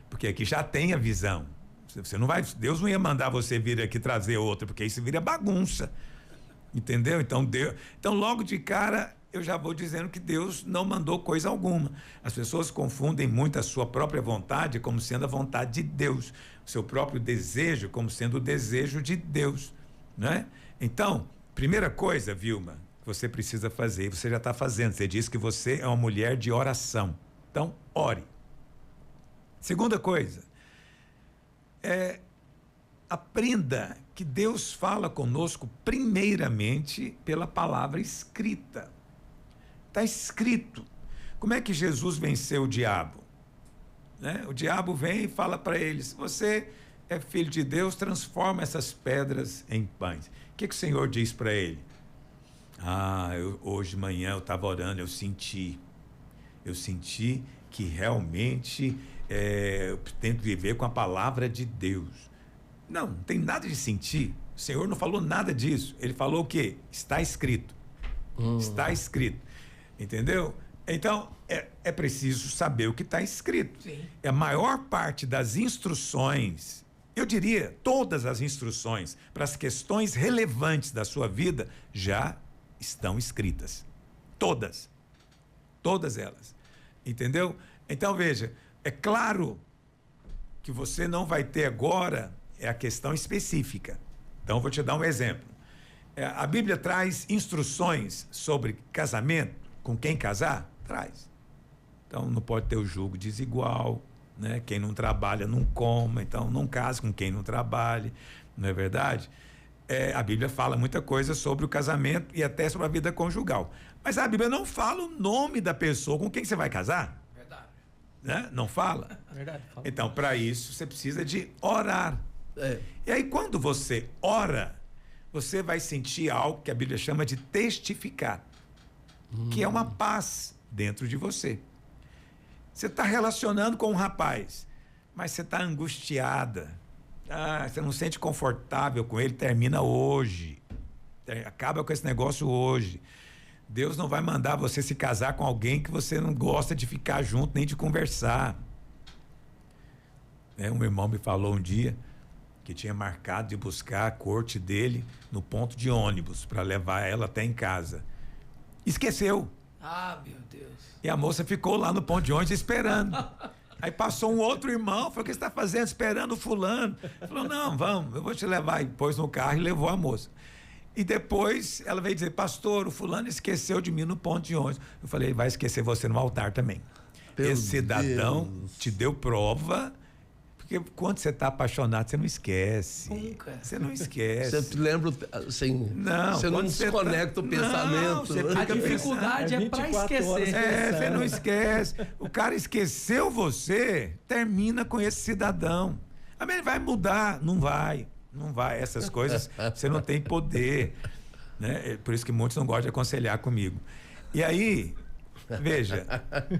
Porque aqui já tem a visão. Você não vai, Deus não ia mandar você vir aqui trazer outra, porque isso vira bagunça. Entendeu? Então, logo de cara, eu já vou dizendo que Deus não mandou coisa alguma. As pessoas confundem muito a sua própria vontade como sendo a vontade de Deus, o seu próprio desejo como sendo o desejo de Deus, né? Então, primeira coisa, Vilma, que você precisa fazer, e você já está fazendo, você disse que você é uma mulher de oração. Então, ore. Segunda coisa, aprenda que Deus fala conosco primeiramente pela palavra escrita. Está escrito. Como é que Jesus venceu o diabo? Né? O diabo vem e fala para ele: se você é filho de Deus, transforma essas pedras em pães. O que o Senhor diz para ele? Hoje de manhã eu estava orando, eu senti que realmente eu tento viver com a palavra de Deus. Não tem nada de sentir. O Senhor não falou nada disso. Ele falou o quê? Está escrito. Está escrito. Entendeu? Então, é preciso saber o que está escrito. Sim. A maior parte das instruções, eu diria, todas as instruções para as questões relevantes da sua vida já estão escritas. Todas. Todas elas. Entendeu? Então, veja, é claro que você não vai ter agora a questão específica. Então, vou te dar um exemplo. A Bíblia traz instruções sobre casamento, com quem casar? Traz. Então, não pode ter o julgo desigual, né? Quem não trabalha não coma, então não case com quem não trabalhe, não é verdade? A Bíblia fala muita coisa sobre o casamento e até sobre a vida conjugal. Mas a Bíblia não fala o nome da pessoa com quem você vai casar. Verdade. Né? Não fala? Verdade. Fala. Então, para isso, você precisa de orar. E aí, quando você ora, você vai sentir algo que a Bíblia chama de testificar, que é uma paz dentro de você. Você está relacionando com um rapaz, mas você está angustiada. Você não se sente confortável com ele, termina hoje. Acaba com esse negócio hoje. Deus não vai mandar você se casar com alguém que você não gosta de ficar junto, nem de conversar. Um irmão me falou um dia que tinha marcado de buscar a corte dele no ponto de ônibus para levar ela até em casa. Esqueceu. Meu Deus. E a moça ficou lá no ponto de ônibus esperando. Aí passou um outro irmão, falou: o que você está fazendo? Esperando o fulano. Falou: não, vamos, eu vou te levar. E pôs no carro e levou a moça. E depois ela veio dizer: pastor, o fulano esqueceu de mim no ponto de ônibus. Eu falei: vai esquecer você no altar também. Esse cidadão te deu prova. Porque quando você está apaixonado, você não esquece. Nunca. Você não esquece. Você lembra, assim, não, você não desconecta o pensamento. A dificuldade é para esquecer. Você não esquece. O cara esqueceu você, termina com esse cidadão. Ele vai mudar? Não vai. Não vai. Essas coisas você não tem poder. Né? Por isso que muitos não gostam de aconselhar comigo. E aí, veja,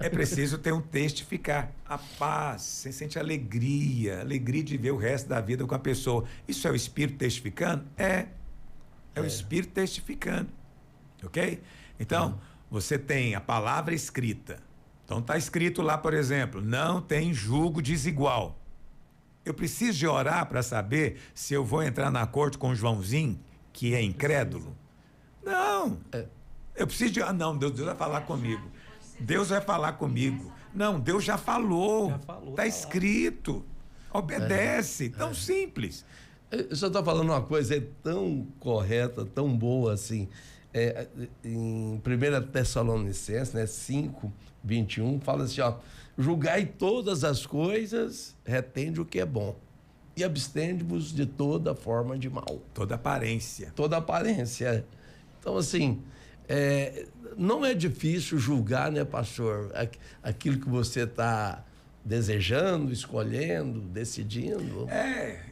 é preciso ter um testificar. A paz, você sente alegria de ver o resto da vida com a pessoa. Isso é o Espírito testificando? É o Espírito testificando. Ok? Então, você tem a palavra escrita. Então, está escrito lá, por exemplo: não tem julgo desigual. Eu preciso de orar para saber se eu vou entrar na corte com o Joãozinho, que é incrédulo? Não. Eu preciso de... não, Deus vai falar comigo. Deus vai falar comigo. Não, Deus já falou. Está escrito. Obedece. Tão simples. O senhor está falando uma coisa tão correta, tão boa assim. Em 1 Tessalonicenses, 5:21, fala assim: julgai todas as coisas, retende o que é bom, e abstende-vos de toda forma de mal. Toda aparência. Toda aparência. Então, assim, não é difícil julgar, né, pastor, aquilo que você está desejando, escolhendo, decidindo.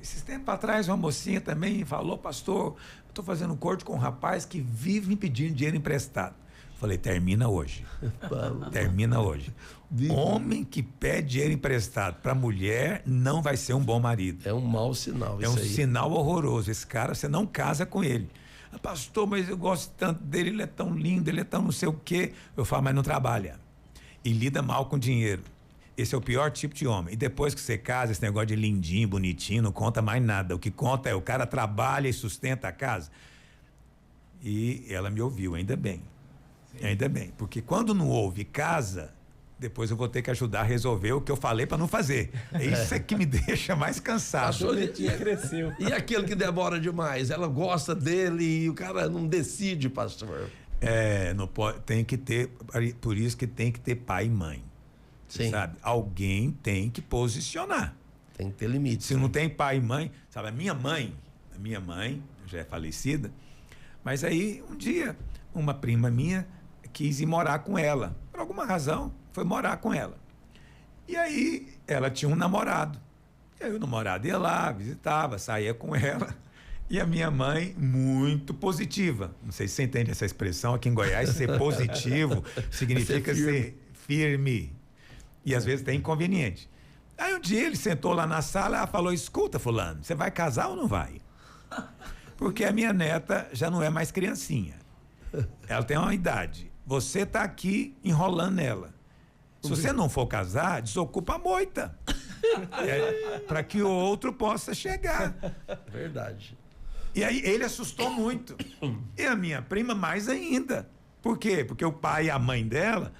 Esses tempos atrás uma mocinha também falou: pastor, eu estou fazendo um corte com um rapaz que vive me pedindo dinheiro emprestado. Falei: termina hoje. Termina hoje. Homem que pede dinheiro emprestado para mulher não vai ser um bom marido. É um mau sinal. É um sinal horroroso. Esse cara, você não casa com ele. Pastor, mas eu gosto tanto dele, ele é tão lindo, ele é tão não sei o quê. Eu falo: mas não trabalha. E lida mal com dinheiro. Esse é o pior tipo de homem. E depois que você casa, esse negócio de lindinho, bonitinho, não conta mais nada. O que conta é o cara trabalha e sustenta a casa. E ela me ouviu, ainda bem. Sim. Ainda bem. Porque quando não ouve casa, depois eu vou ter que ajudar a resolver o que eu falei para não fazer. Isso é que me deixa mais cansado. Pastor, cresceu. E aquele que demora demais? Ela gosta dele e o cara não decide, pastor. Não pode, tem que ter, por isso que tem que ter pai e mãe. Sim. Sabe? Alguém tem que posicionar. Tem que ter limite. Se não tem pai e mãe, sabe? A minha mãe, a minha mãe, já é falecida, mas aí um dia uma prima minha quis ir morar com ela, por alguma razão, foi morar com ela. E aí ela tinha um namorado. E aí o namorado ia lá, visitava, saía com ela. E a minha mãe, muito positiva. Não sei se você entende essa expressão. Aqui em Goiás, ser positivo significa ser firme. E às vezes tem inconveniente. Aí um dia ele sentou lá na sala e falou: escuta, fulano, você vai casar ou não vai? Porque a minha neta já não é mais criancinha. Ela tem uma idade. Você está aqui enrolando nela. Se você não for casar, desocupa a moita. Para que o outro possa chegar. Verdade. E aí ele assustou muito. E a minha prima mais ainda. Por quê? Porque o pai e a mãe dela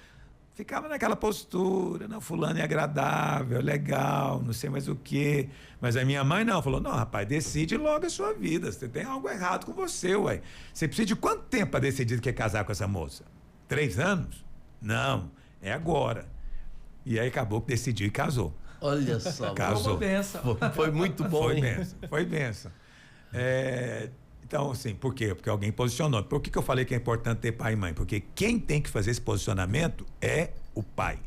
ficava naquela postura, não, fulano é agradável, legal, não sei mais o quê. Mas a minha mãe não, falou: não, rapaz, decide logo a sua vida, você tem algo errado com você, ué. Você precisa de quanto tempo para decidir que quer casar com essa moça? 3 anos? Não, é agora. E aí acabou que decidiu e casou. Olha só. Casou. Foi muito bom, Foi hein? benção, foi benção. Então, assim, por quê? Porque alguém posicionou. Por que eu falei que é importante ter pai e mãe? Porque quem tem que fazer esse posicionamento é o pai.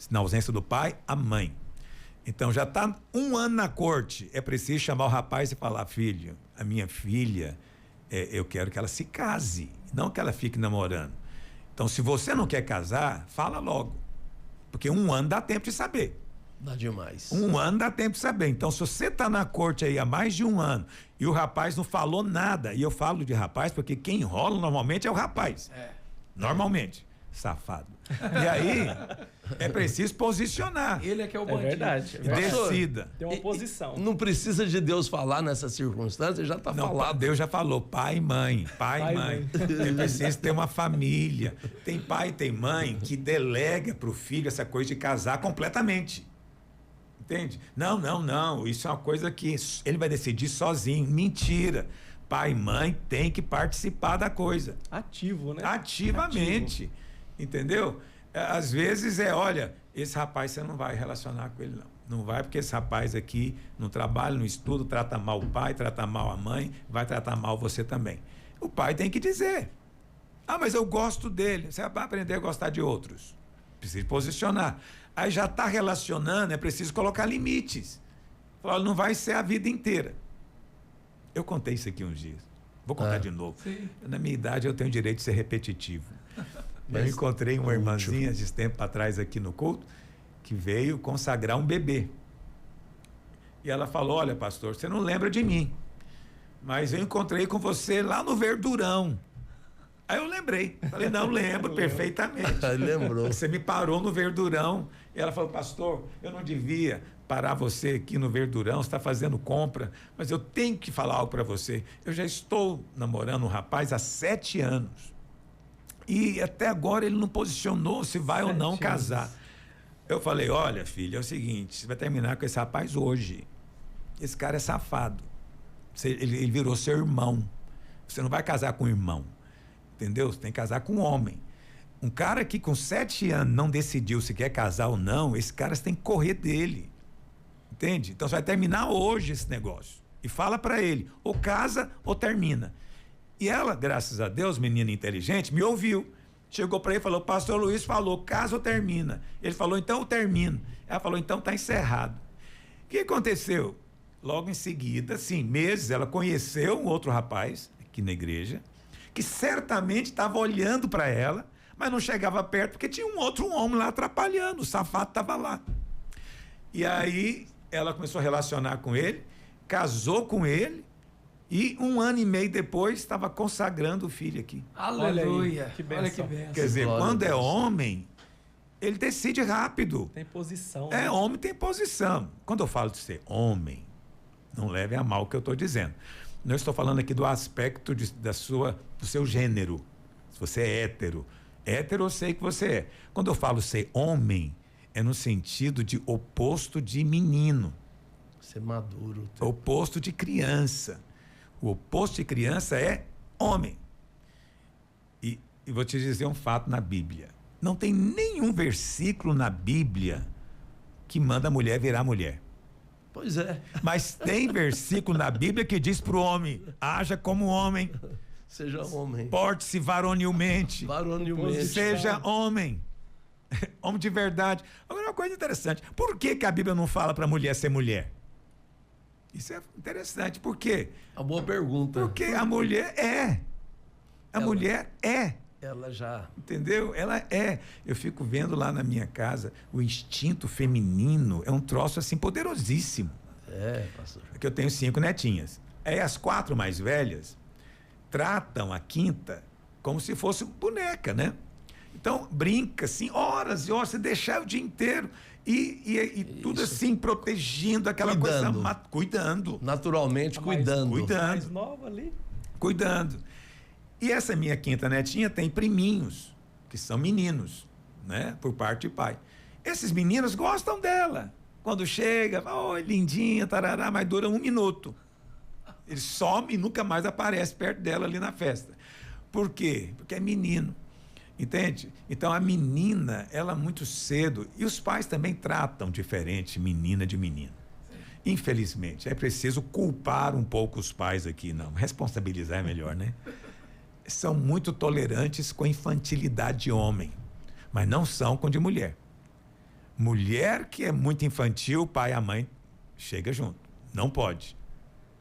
Na ausência do pai, a mãe. Então, já está 1 ano na corte. É preciso chamar o rapaz e falar: filho, a minha filha, eu quero que ela se case, não que ela fique namorando. Então, se você não quer casar, fala logo. Porque 1 ano dá tempo de saber. Dá demais. 1 ano dá tempo de saber. Então, se você está na corte aí há mais de 1 ano e o rapaz não falou nada, e eu falo de rapaz porque quem enrola normalmente é o rapaz. Normalmente. Safado. E aí, é preciso posicionar. Ele é que é o É bandido. verdade. Decida. Tem uma posição. Não precisa de Deus falar nessa circunstância, já está Não, falado. Deus já falou, pai e mãe, pai Pai e e mãe. mãe. É preciso ter uma família. Tem pai e tem mãe que delega para o filho essa coisa de casar completamente. Entende? Não. Isso é uma coisa que ele vai decidir sozinho. Mentira. Pai e mãe tem que participar da coisa. Ativo, né? Ativamente. Ativo. Entendeu? Às vezes olha, esse rapaz você não vai relacionar com ele, não. Não vai, porque esse rapaz aqui não trabalha, não estuda, trata mal o pai, trata mal a mãe, vai tratar mal você também. O pai tem que dizer: ah, mas eu gosto dele. Você vai aprender a gostar de outros. Precisa posicionar. Aí já está relacionando, é preciso colocar limites. Falar: não vai ser a vida inteira. Eu contei isso aqui uns dias. Vou contar de novo. Sim. Na minha idade eu tenho o direito de ser repetitivo. Mas eu encontrei uma irmãzinha de tempo atrás aqui no culto que veio consagrar um bebê. E ela falou: olha, pastor, você não lembra de mim, mas eu encontrei com você lá no Verdurão. Aí eu lembrei. Falei: não, lembro perfeitamente. Lembrou. Você me parou no Verdurão. E ela falou: pastor, eu não devia parar você aqui no Verdurão, você está fazendo compra, mas eu tenho que falar algo para você. Eu já estou namorando um rapaz há 7 anos. E até agora ele não posicionou se vai ou não casar. Eu falei: olha, filha, é o seguinte, você vai terminar com esse rapaz hoje. Esse cara é safado. Ele virou seu irmão. Você não vai casar com um irmão. Entendeu? Você tem que casar com um homem. Um cara que com 7 anos não decidiu se quer casar ou não, esse cara você tem que correr dele. Entende? Então você vai terminar hoje esse negócio. E fala para ele: ou casa ou termina. E ela, graças a Deus, menina inteligente, me ouviu. Chegou para ele e falou: pastor Luiz falou, casa ou termina? Ele falou: então eu termino. Ela falou: então está encerrado. O que aconteceu? Logo em seguida, sim, meses, ela conheceu um outro rapaz aqui na igreja, que certamente estava olhando para ela, mas não chegava perto porque tinha um outro homem lá atrapalhando, o safado estava lá. E aí ela começou a relacionar com ele, casou com ele, e 1 ano e meio depois estava consagrando o filho aqui. Aleluia. Olha aí, que Olha que bênção. benção. Quer dizer, Glória quando a é Deus. homem, ele decide rápido. Tem posição. É, né? homem tem posição. Quando eu falo de ser homem, não leve a mal o que eu estou dizendo. Não estou falando aqui do aspecto do seu gênero. Se você é hétero. Hétero eu sei que você é. Quando eu falo ser homem, é no sentido de oposto de menino. Ser maduro. Oposto de criança. O oposto de criança é homem. E vou te dizer um fato na Bíblia. Não tem nenhum versículo na Bíblia que manda a mulher virar mulher. Pois é. Mas tem versículo na Bíblia que diz para o homem: haja como homem, Seja homem. porte-se varonilmente. Varonilmente. Seja homem. Homem de verdade. Agora, uma coisa interessante: por que a Bíblia não fala para a mulher ser mulher? Isso é interessante. Por quê? Uma boa pergunta. Porque a mulher é. Mulher é. Ela já. Entendeu? Ela é. Eu fico vendo lá na minha casa, o instinto feminino é um troço assim poderosíssimo. É, pastor. Porque eu tenho 5 netinhas. Aí as 4 mais velhas tratam a quinta como se fosse boneca, né? Então brinca assim, horas e horas, você deixar o dia inteiro e tudo assim, protegendo aquela Cuidando. coisa, cuidando. Naturalmente, cuidando. Mais nova ali. Cuidando. E essa minha quinta netinha tem priminhos, que são meninos, né? Por parte de pai. Esses meninos gostam dela. Quando chega, oh, lindinha, tarará, mas dura 1 minuto. Ele some e nunca mais aparece perto dela ali na festa. Por quê? Porque é menino. Entende? Então a menina, ela muito cedo, e os pais também tratam diferente menina de menino. Infelizmente, é preciso culpar um pouco os pais aqui, não. Responsabilizar é melhor, né? São muito tolerantes com a infantilidade de homem, mas não são com de mulher. Mulher que é muito infantil, o pai e a mãe chega junto. Não pode.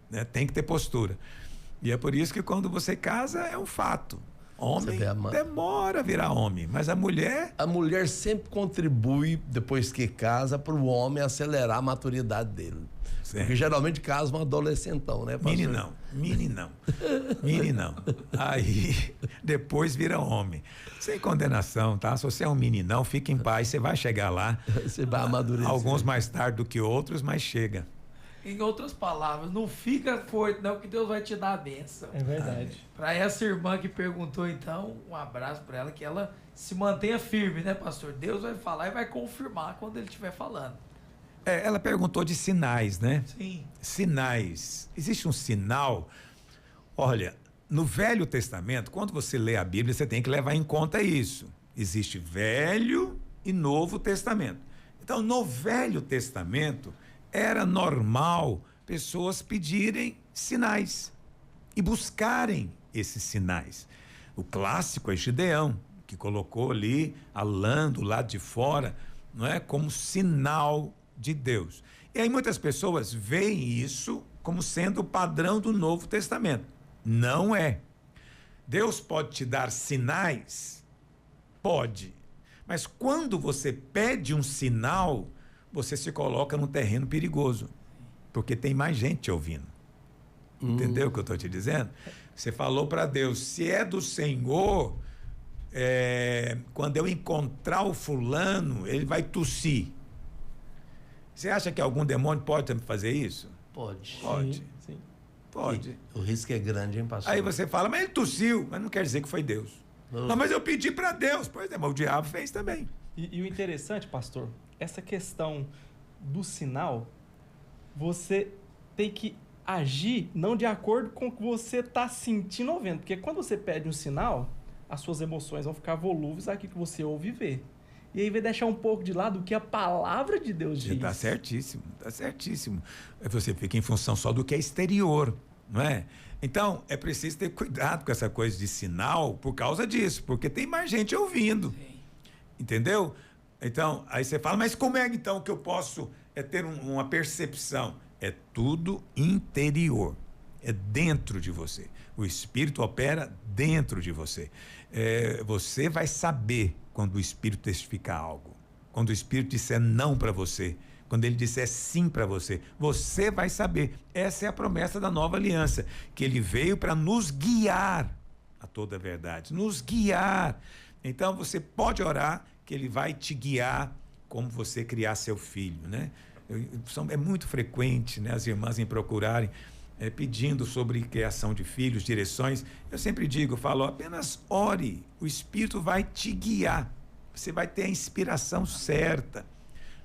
Né? Tem que ter postura. E é por isso que quando você casa é um fato. Homem demora a virar homem, mas a mulher... A mulher sempre contribui, depois que casa, para o homem acelerar a maturidade dele. Certo. Porque geralmente casa um adolescentão, né, pastor? Meninão. Aí, depois vira homem. Sem condenação, tá? Se você é um meninão, fica em paz, você vai chegar lá. Você vai amadurecer. Alguns mais tarde do que outros, mas chega. Em outras palavras, não fica forte não, que Deus vai te dar a bênção. É verdade. Para essa irmã que perguntou, então, um abraço para ela, que ela se mantenha firme, né, pastor? Deus vai falar e vai confirmar quando ele estiver falando. Ela perguntou de sinais, né? Sim. Sinais. Existe um sinal. Olha, no Velho Testamento, quando você lê a Bíblia, você tem que levar em conta isso. Existe Velho e Novo Testamento. Então, no Velho Testamento, era normal pessoas pedirem sinais e buscarem esses sinais. O clássico é Gideão, que colocou ali a lã do lado de fora, não é, como sinal de Deus. E aí muitas pessoas veem isso como sendo o padrão do Novo Testamento. Não é. Deus pode te dar sinais? Pode. Mas quando você pede um sinal, você se coloca num terreno perigoso, porque tem mais gente te ouvindo. Entendeu o que eu estou te dizendo? Você falou para Deus, se é do Senhor, quando eu encontrar o fulano, ele vai tossir. Você acha que algum demônio pode fazer isso? Pode. Pode. Sim. Pode. E o risco é grande, hein, pastor? Aí você fala, mas ele tossiu, mas não quer dizer que foi Deus. Não, mas eu pedi para Deus. Pois é, mas o diabo fez também. E o interessante, pastor, essa questão do sinal, você tem que agir não de acordo com o que você está sentindo ou vendo. Porque quando você pede um sinal, as suas emoções vão ficar volúveis àquilo que você ouve e vê. E aí vai deixar um pouco de lado o que a palavra de Deus diz. Está certíssimo, está certíssimo. Você fica em função só do que é exterior, não é? Então, é preciso ter cuidado com essa coisa de sinal por causa disso, porque tem mais gente ouvindo. Sim. Entendeu? Então, aí você fala, mas como é então que eu posso ter uma percepção? É tudo interior, é dentro de você. O Espírito opera dentro de você. Você vai saber quando o Espírito testificar algo, quando o Espírito disser não para você, quando ele disser sim para você, você vai saber. Essa é a promessa da nova aliança, que ele veio para nos guiar a toda a verdade, nos guiar. Então você pode orar que ele vai te guiar como você criar seu filho, né? É muito frequente, né, as irmãs me procurarem pedindo sobre criação de filhos, direções. Eu sempre digo, falo, apenas ore, o Espírito vai te guiar, você vai ter a inspiração certa,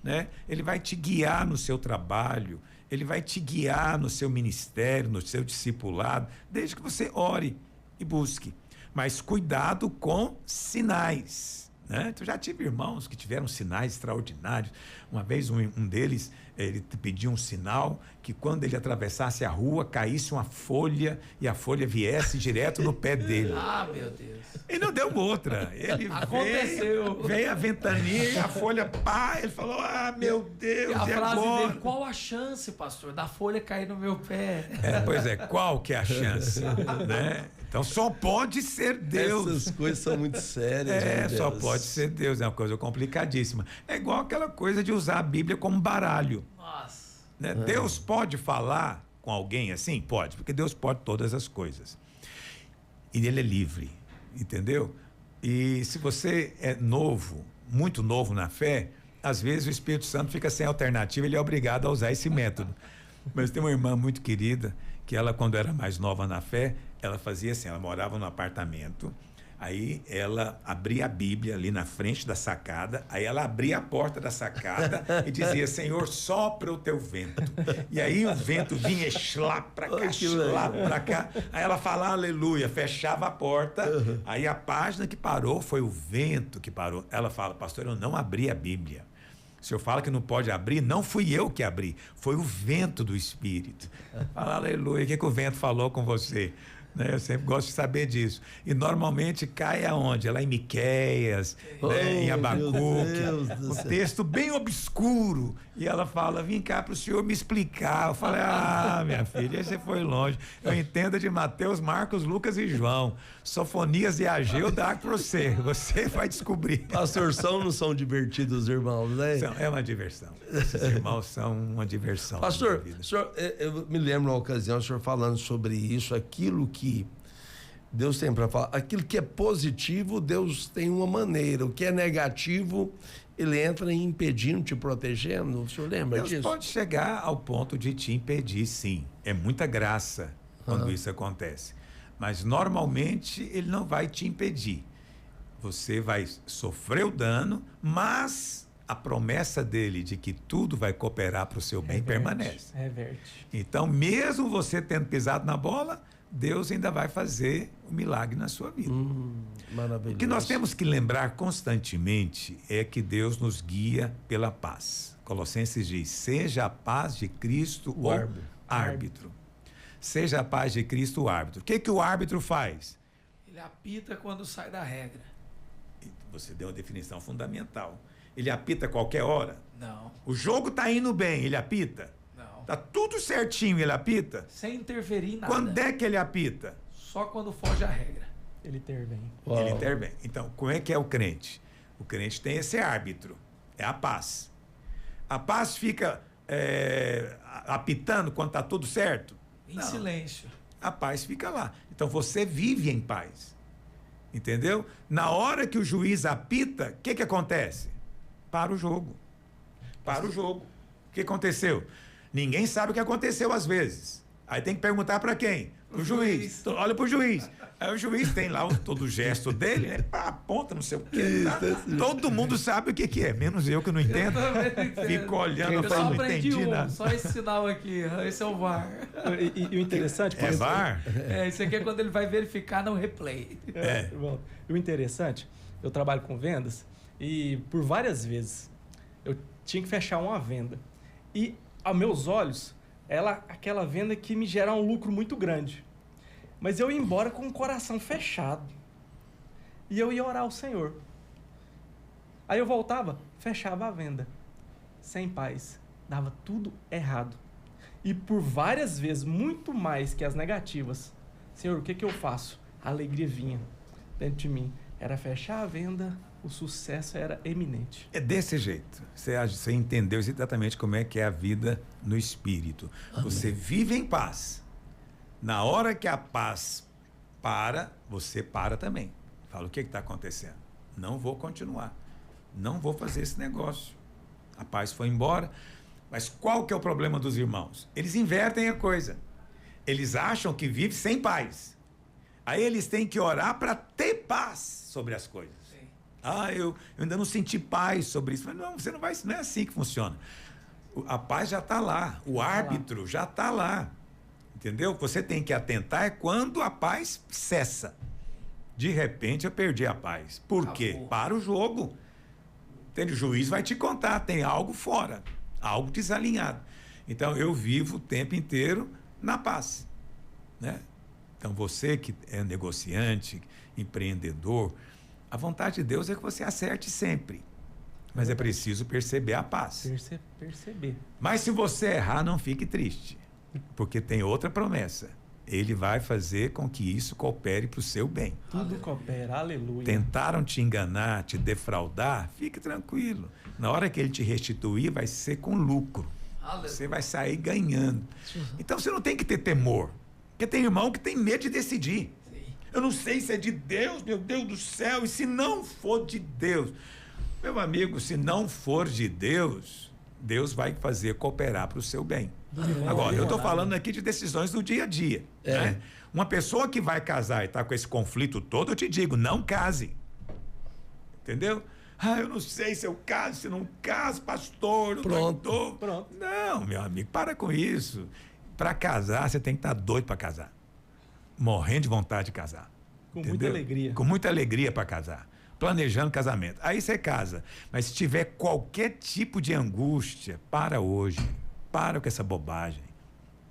né? Ele vai te guiar no seu trabalho, ele vai te guiar no seu ministério, no seu discipulado, desde que você ore e busque. Mas cuidado com sinais, né? Eu já tive irmãos que tiveram sinais extraordinários, Uma vez um deles, ele pediu um sinal que quando ele atravessasse a rua, caísse uma folha e a folha viesse direto no pé dele. Ah, meu Deus. E não deu outra. Ele Aconteceu. veio a ventania e a folha, pá, ele falou, meu Deus, E a e frase agora? dele, qual a chance, pastor, da folha cair no meu pé? Pois é, qual que é a chance? Né? Então só pode ser Deus. Essas coisas são muito sérias. meu Só Deus. pode ser Deus, é uma coisa complicadíssima. É igual aquela coisa de usar a Bíblia como baralho. Nossa. Né? Deus pode falar com alguém assim? Pode, porque Deus pode todas as coisas. E ele é livre, entendeu? E se você é novo, muito novo na fé, às vezes o Espírito Santo fica sem alternativa, ele é obrigado a usar esse método. Mas tem uma irmã muito querida, que ela, quando era mais nova na fé, ela fazia assim, ela morava num apartamento, aí ela abria a Bíblia ali na frente da sacada, aí ela abria a porta da sacada e dizia, Senhor, sopra o teu vento. E aí o vento vinha e slá pra cá, slá pra cá. Aí ela falava aleluia, fechava a porta, aí a página que parou foi o vento que parou. Ela fala, pastor, eu não abri a Bíblia. O senhor fala que não pode abrir, não fui eu que abri, foi o vento do Espírito. Fala, aleluia, o que o vento falou com você? Né? Eu sempre gosto de saber disso. E normalmente cai aonde? É lá em Miqueias, né? Em Abacuque, um texto bem obscuro. E ela fala, vem cá para o senhor me explicar. Eu falei, minha filha, aí você foi longe. Eu entendo de Mateus, Marcos, Lucas e João. Sofonias e Ageu dá para você. Você vai descobrir. Pastor, não são divertidos os irmãos, né? É uma diversão. Esses irmãos são uma diversão. Pastor, senhor, eu me lembro uma ocasião, o senhor falando sobre isso, aquilo que Deus tem para falar, aquilo que é positivo, Deus tem uma maneira, o que é negativo, ele entra impedindo, te protegendo. O senhor lembra disso? Deus pode chegar ao ponto de te impedir, sim. É muita graça quando isso acontece. Mas normalmente ele não vai te impedir. Você vai sofrer o dano, mas a promessa dele de que tudo vai cooperar para o seu bem permanece. Reverte. Então, mesmo você tendo pisado na bola, Deus ainda vai fazer um milagre na sua vida. Maravilhoso. O que nós temos que lembrar constantemente é que Deus nos guia pela paz. Colossenses diz, seja a paz de Cristo o árbitro. Seja a paz de Cristo o árbitro. O que o árbitro faz? Ele apita quando sai da regra. Você deu uma definição fundamental. Ele apita a qualquer hora? Não. O jogo está indo bem, ele apita? Não. Tá tudo certinho, ele apita? Sem interferir em nada. Quando é que ele apita? Só quando foge a regra. Ele intervém. Uau. Ele intervém. Então, como é que é o crente? O crente tem esse árbitro, é a paz. A paz fica apitando quando está tudo certo? Em Não. silêncio. A paz fica lá. Então, você vive em paz. Entendeu? Na hora que o juiz apita, o que acontece? Para o jogo. Para o jogo. O que aconteceu? Ninguém sabe o que aconteceu às vezes. Aí tem que perguntar para quem? O juiz. Olha para o juiz. Aí o juiz tem lá todo o gesto dele, né? Aponta, não sei o quê. Tá? Todo mundo sabe o que é, menos eu que não entendo. Fico olhando, Eu eu só falo, não aprendi entendi nada. só esse sinal aqui. Esse é o VAR. E o interessante... É VAR? Isso aqui é quando ele vai verificar no replay. Bom, o interessante, eu trabalho com vendas e por várias vezes eu tinha que fechar uma venda. E aos meus olhos, aquela venda que me gera um lucro muito grande. Mas eu ia embora com o coração fechado. E eu ia orar ao Senhor. Aí eu voltava, fechava a venda. Sem paz. Dava tudo errado. E por várias vezes, muito mais que as negativas. Senhor, o que eu faço? A alegria vinha dentro de mim. Era fechar a venda, o sucesso era eminente. É desse jeito. Você entendeu exatamente como é que é a vida no espírito. Amém. Você vive em paz. Na hora que a paz para, você para também. Fala, o que está acontecendo? Não vou continuar. Não vou fazer esse negócio. A paz foi embora. Mas qual que é o problema dos irmãos? Eles invertem a coisa. Eles acham que vive sem paz. Aí eles têm que orar para ter paz sobre as coisas. Sim. Eu ainda não senti paz sobre isso. Mas não, você não é assim que funciona. A paz já está lá. O árbitro já está lá. Entendeu? Você tem que atentar quando a paz cessa. De repente eu perdi a paz. Por quê? Para o jogo. Entende? O juiz vai te contar, tem algo fora, algo desalinhado. Então, eu vivo o tempo inteiro na paz, né? Então, você que é negociante, empreendedor, a vontade de Deus é que você acerte sempre. Mas é preciso perceber a paz. Perceber. Mas se você errar, não fique triste, porque tem outra promessa. Ele vai fazer com que isso coopere para o seu bem. Tudo coopera, aleluia. Tentaram te enganar, te defraudar, fique tranquilo. Na hora que ele te restituir, vai ser com lucro. Aleluia. Você vai sair ganhando. Então você não tem que ter temor. Porque tem irmão que tem medo de decidir. Sim. Eu não sei se é de Deus, meu Deus do céu, e se não for de Deus. Meu amigo, se não for de Deus, Deus vai fazer cooperar para o seu bem. Agora, eu estou falando aqui de decisões do dia a dia. Né? Uma pessoa que vai casar e está com esse conflito todo, eu te digo, não case. Entendeu? Eu não sei se eu caso, se não caso, pastor. Pronto. Não, meu amigo, para com isso. Para casar, você tem que estar doido para casar. Morrendo de vontade de casar. Com entendeu? muita alegria. Com muita alegria para casar. Planejando casamento. Aí você casa. Mas se tiver qualquer tipo de angústia, para hoje. Para com essa bobagem.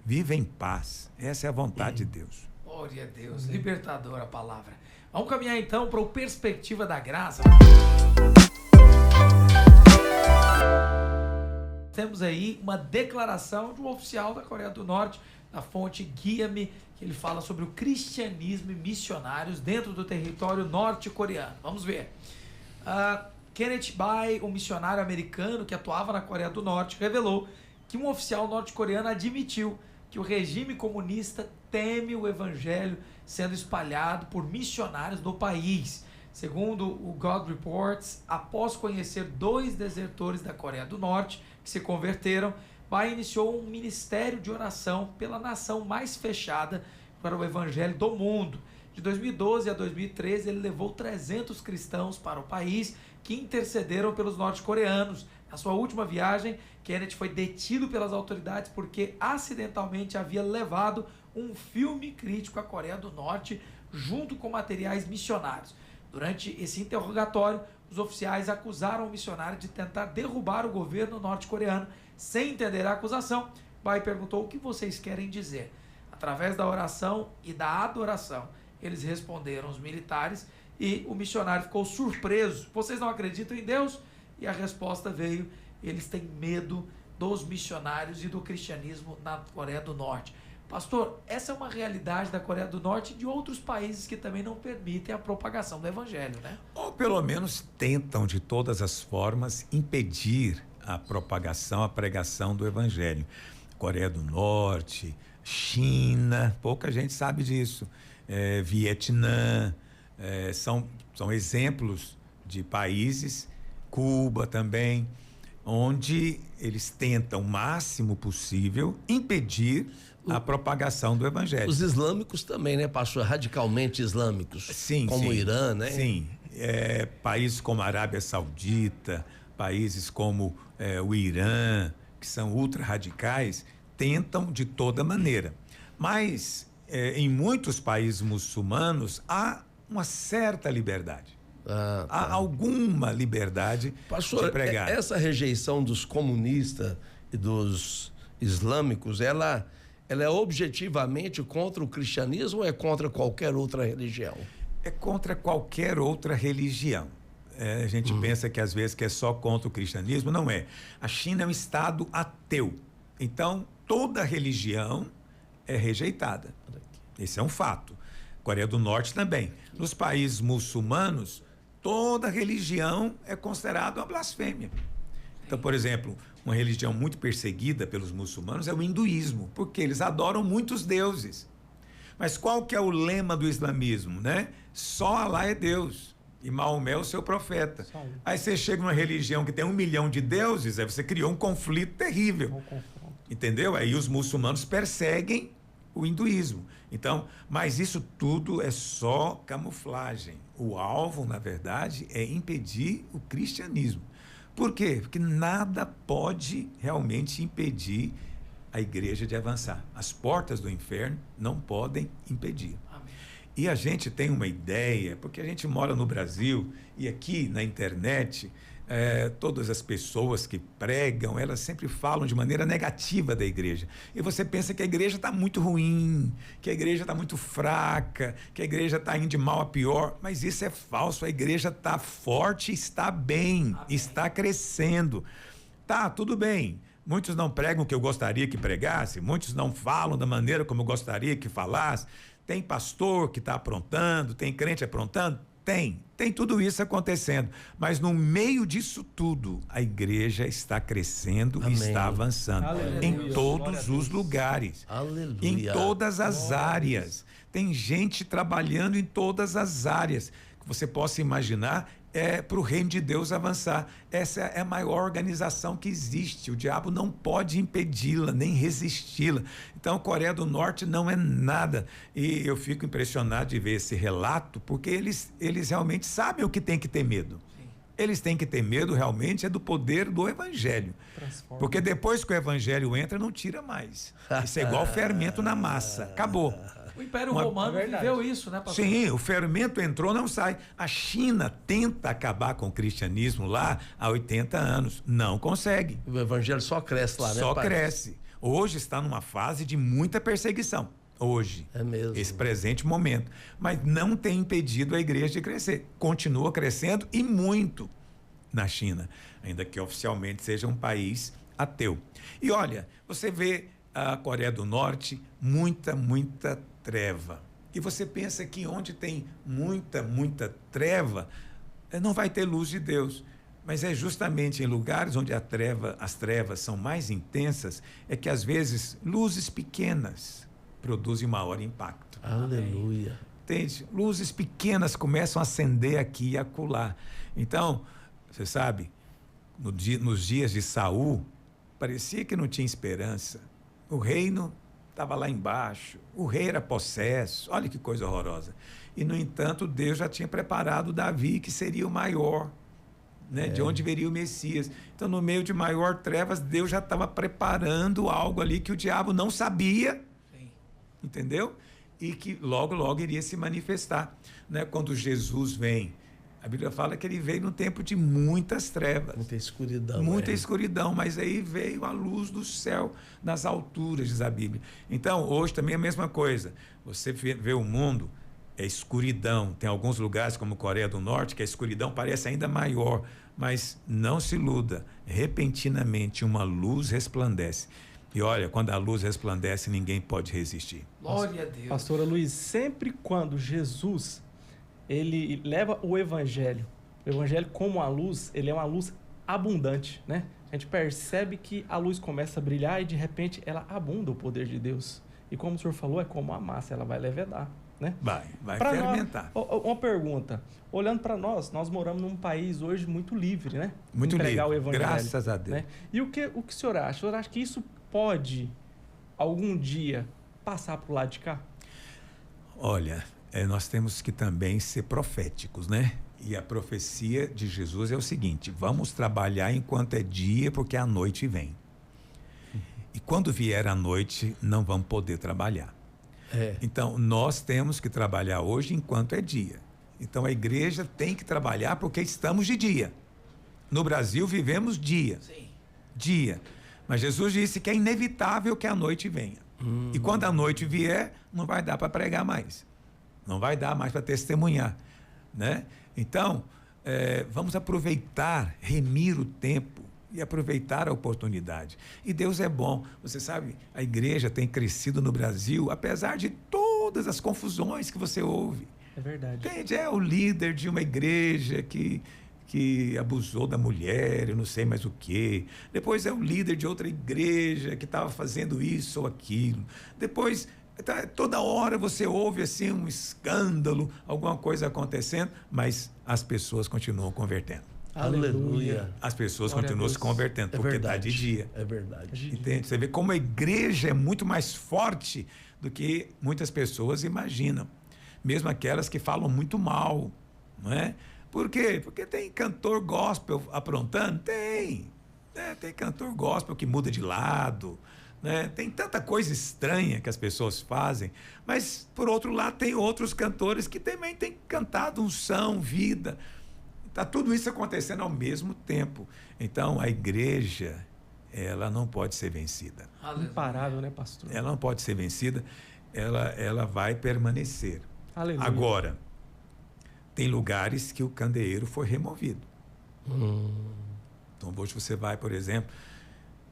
Viva em paz. Essa é a vontade de Deus. Glória a Deus. Libertadora a palavra. Vamos caminhar então para o Perspectiva da Graça. Temos aí uma declaração de um oficial da Coreia do Norte, da fonte Guia-me, que ele fala sobre o cristianismo e missionários dentro do território norte-coreano. Vamos ver. Kenneth Bae, um missionário americano que atuava na Coreia do Norte, revelou que um oficial norte-coreano admitiu que o regime comunista teme o evangelho sendo espalhado por missionários no país. Segundo o God Reports, após conhecer 2 desertores da Coreia do Norte que se converteram, Bae iniciou um ministério de oração pela nação mais fechada para o evangelho do mundo. De 2012 a 2013, ele levou 300 cristãos para o país que intercederam pelos norte-coreanos. Na sua última viagem, Kenneth foi detido pelas autoridades porque acidentalmente havia levado um filme crítico à Coreia do Norte junto com materiais missionários. Durante esse interrogatório, os oficiais acusaram o missionário de tentar derrubar o governo norte-coreano. Sem entender a acusação, Bae perguntou: o que vocês querem dizer? Através da oração e da adoração, eles responderam, os militares, e o missionário ficou surpreso. Vocês não acreditam em Deus? E a resposta veio: eles têm medo dos missionários e do cristianismo na Coreia do Norte. Pastor, essa é uma realidade da Coreia do Norte e de outros países que também não permitem a propagação do evangelho, né? Ou pelo menos tentam de todas as formas impedir a propagação, a pregação do evangelho. Coreia do Norte, China, pouca gente sabe disso. Vietnã, são exemplos de países, Cuba também, onde eles tentam o máximo possível impedir a propagação do evangelho. Os islâmicos também, né, pastor? Radicalmente islâmicos. Sim, como sim, o Irã, né? Sim. Países como a Arábia Saudita, países como o Irã, que são ultra-radicais, tentam de toda maneira. Mas, em muitos países muçulmanos, há uma certa liberdade. Há alguma liberdade pastor, de pregar. Essa rejeição dos comunistas e dos islâmicos, ela é objetivamente contra o cristianismo ou é contra qualquer outra religião? É contra qualquer outra religião. A gente pensa que às vezes que é só contra o cristianismo, não é. A China é um estado ateu. Então, toda religião é rejeitada. Esse é um fato. Coreia do Norte também. Nos países muçulmanos, toda religião é considerada uma blasfêmia. Então, por exemplo, uma religião muito perseguida pelos muçulmanos é o hinduísmo, porque eles adoram muitos deuses. Mas qual que é o lema do islamismo, né? Só Alá é Deus e Maomé é o seu profeta. Aí você chega numa religião que tem 1 milhão de deuses, aí você criou um conflito terrível. Entendeu? Aí os muçulmanos perseguem o hinduísmo. Então, mas isso tudo é só camuflagem. O alvo, na verdade, é impedir o cristianismo. Por quê? Porque nada pode realmente impedir a igreja de avançar. As portas do inferno não podem impedir. Amém. E a gente tem uma ideia, porque a gente mora no Brasil e aqui na internet todas as pessoas que pregam, elas sempre falam de maneira negativa da igreja. E você pensa que a igreja está muito ruim, que a igreja está muito fraca, que a igreja está indo de mal a pior. Mas isso é falso. A igreja está forte, está bem, está crescendo. Tá, tudo bem. Muitos não pregam o que eu gostaria que pregasse, muitos não falam da maneira como eu gostaria que falasse. Tem pastor que está aprontando, tem crente aprontando. Tem tudo isso acontecendo, mas no meio disso tudo, a igreja está crescendo e está avançando. Aleluia. Em todos os lugares, Aleluia. em todas as áreas. Tem gente trabalhando em todas as áreas que você possa imaginar, para o reino de Deus avançar. Essa é a maior organização que existe. O diabo não pode impedi-la, nem resisti-la. Então, a Coreia do Norte não é nada. E eu fico impressionado de ver esse relato, porque eles realmente sabem o que tem que ter medo. Eles têm que ter medo realmente do poder do evangelho. Transforma. Porque depois que o evangelho entra, não tira mais. Isso é igual fermento na massa. Acabou. O Império Romano viveu isso, né, pastor? Sim, o fermento entrou, não sai. A China tenta acabar com o cristianismo lá há 80 anos. Não consegue. O evangelho só cresce lá, né, Só pai? cresce. Hoje está numa fase de muita perseguição. Hoje. É mesmo. Esse presente momento. Mas não tem impedido a igreja de crescer. Continua crescendo e muito na China. Ainda que oficialmente seja um país ateu. E olha, você vê a Coreia do Norte, muita treva. E você pensa que onde tem muita treva, não vai ter luz de Deus. Mas é justamente em lugares onde as trevas são mais intensas, é que às vezes luzes pequenas produzem maior impacto. Aleluia. Entende? Luzes pequenas começam a acender aqui e acolá. Então, você sabe, nos dias de Saul, parecia que não tinha esperança. O reino estava lá embaixo, o rei era possesso, olha que coisa horrorosa. E, no entanto, Deus já tinha preparado Davi, que seria o maior, né? De onde viria o Messias. Então, no meio de maior trevas, Deus já estava preparando algo ali que o diabo não sabia, entendeu? E que logo iria se manifestar, né? Quando Jesus vem, a Bíblia fala que ele veio num tempo de muitas trevas. Muita escuridão. Muita escuridão, mas aí veio a luz do céu nas alturas, diz a Bíblia. Então, hoje também é a mesma coisa. Você vê o mundo, é escuridão. Tem alguns lugares, como Coreia do Norte, que a escuridão parece ainda maior. Mas não se iluda, repentinamente uma luz resplandece. E olha, quando a luz resplandece, ninguém pode resistir. Glória a Deus. Pastora Luiz, sempre quando Jesus ele leva o evangelho como a luz, ele é uma luz abundante, né? A gente percebe que a luz começa a brilhar e de repente ela abunda o poder de Deus. E como o senhor falou, é como a massa, ela vai levedar, né? Vai Pra fermentar. Uma pergunta, olhando para nós moramos num país hoje muito livre, né? Muito Entregar livre, o evangelho, graças a Deus. né? E o que o senhor acha? O senhor acha que isso pode, algum dia, passar para o lado de cá? Olha, nós temos que também ser proféticos, né? E a profecia de Jesus é o seguinte: vamos trabalhar enquanto é dia, porque a noite vem. E quando vier a noite, não vamos poder trabalhar. Então, nós temos que trabalhar hoje enquanto é dia. Então, a igreja tem que trabalhar porque estamos de dia. No Brasil, vivemos dia. Sim. Dia. Mas Jesus disse que é inevitável que a noite venha. E quando a noite vier, não vai dar para pregar mais. Não vai dar mais para testemunhar, né? Então, vamos aproveitar, remir o tempo e aproveitar a oportunidade. E Deus é bom. Você sabe, a igreja tem crescido no Brasil, apesar de todas as confusões que você ouve. É verdade. Entende? É o líder de uma igreja que abusou da mulher, eu não sei mais o quê. Depois é o líder de outra igreja que estava fazendo isso ou aquilo. Depois, toda hora você ouve assim um escândalo, alguma coisa acontecendo, mas as pessoas continuam convertendo. Aleluia. As pessoas Glória a continuam Deus. se convertendo, porque está de dia. É verdade. Entende? Você vê como a igreja é muito mais forte do que muitas pessoas imaginam. Mesmo aquelas que falam muito mal, não é? Por quê? Porque tem cantor gospel aprontando? Tem. Tem cantor gospel que muda de lado, né? Tem tanta coisa estranha que as pessoas fazem, mas, por outro lado, tem outros cantores que também têm cantado unção, vida. Está tudo isso acontecendo ao mesmo tempo. Então, a igreja, ela não pode ser vencida. Imparável, né, pastor? Ela não pode ser vencida, ela vai permanecer. Aleluia. Agora, tem lugares que o candeeiro foi removido. Então, hoje você vai, por exemplo,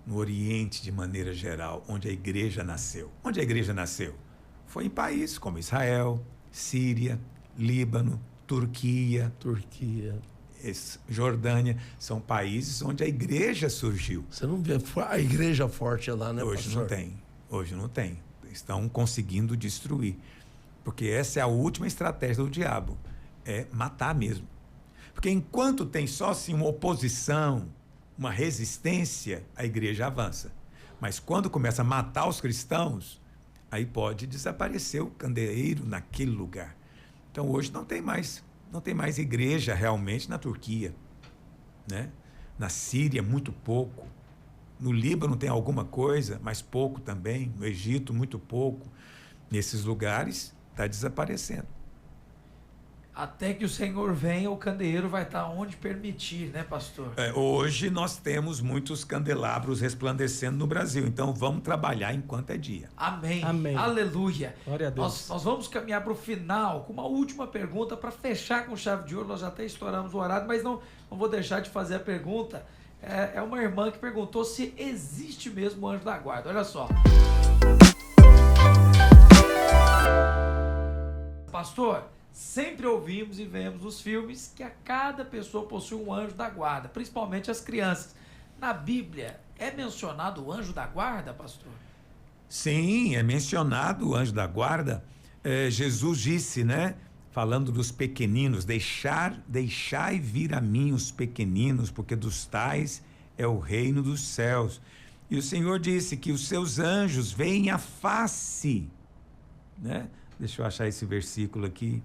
no Oriente, de maneira geral, onde a igreja nasceu. Onde a igreja nasceu? Foi em países como Israel, Síria, Líbano, Turquia, Jordânia. São países onde a igreja surgiu. Você não vê a igreja forte lá, né, Hoje pastor? não tem. Hoje não tem. Estão conseguindo destruir. Porque essa é a última estratégia do diabo. É matar mesmo. Porque enquanto tem só assim uma oposição, uma resistência, a igreja avança. Mas quando começa a matar os cristãos, aí pode desaparecer o candeeiro naquele lugar. Então hoje não tem mais igreja realmente na Turquia, né? Na Síria muito pouco, no Líbano tem alguma coisa, mas pouco também, no Egito muito pouco. Nesses lugares está desaparecendo. Até que o Senhor venha, o candeeiro vai estar onde permitir, né, pastor? Hoje nós temos muitos candelabros resplandecendo no Brasil, então vamos trabalhar enquanto é dia. Amém. Amém. Aleluia. Glória a Deus. Nós vamos caminhar para o final com uma última pergunta para fechar com chave de ouro. Nós já até estouramos o horário, mas não vou deixar de fazer a pergunta. É uma irmã que perguntou se existe mesmo o anjo da guarda. Olha só. Pastor, sempre ouvimos e vemos nos filmes que a cada pessoa possui um anjo da guarda, principalmente as crianças. Na Bíblia, é mencionado o anjo da guarda, pastor? Sim, é mencionado o anjo da guarda. Jesus disse, né? Falando dos pequeninos, deixai vir a mim os pequeninos, porque dos tais é o reino dos céus. E o Senhor disse que os seus anjos veem a face, né? Deixa eu achar esse versículo aqui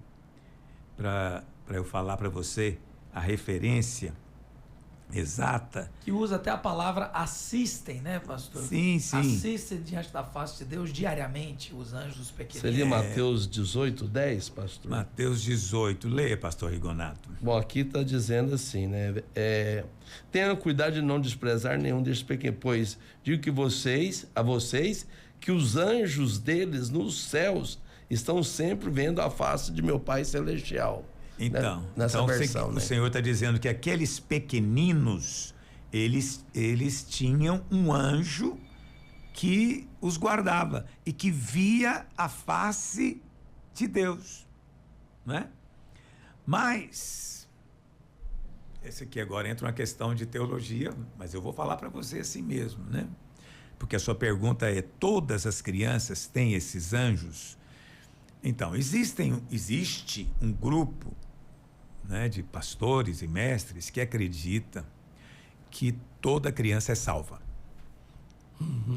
para eu falar para você a referência exata. Que usa até a palavra assistem, né, pastor? Sim. Assistem diante da face de Deus diariamente, os anjos pequeninos. Seria Mateus 18:10, pastor? Mateus 18. Leia, pastor Rigonato. Bom, aqui está dizendo assim, né? Tenha cuidado de não desprezar nenhum destes pequenos, pois digo que a vocês, que os anjos deles nos céus estão sempre vendo a face de meu Pai Celestial. Então, né? Nessa versão, o né? Senhor está dizendo que aqueles pequeninos, eles tinham um anjo que os guardava e que via a face de Deus, né? Mas, esse aqui agora entra uma questão de teologia, mas eu vou falar para você assim mesmo, né? Porque a sua pergunta é, todas as crianças têm esses anjos? Então, existe um grupo, né, de pastores e mestres que acredita que toda criança é salva.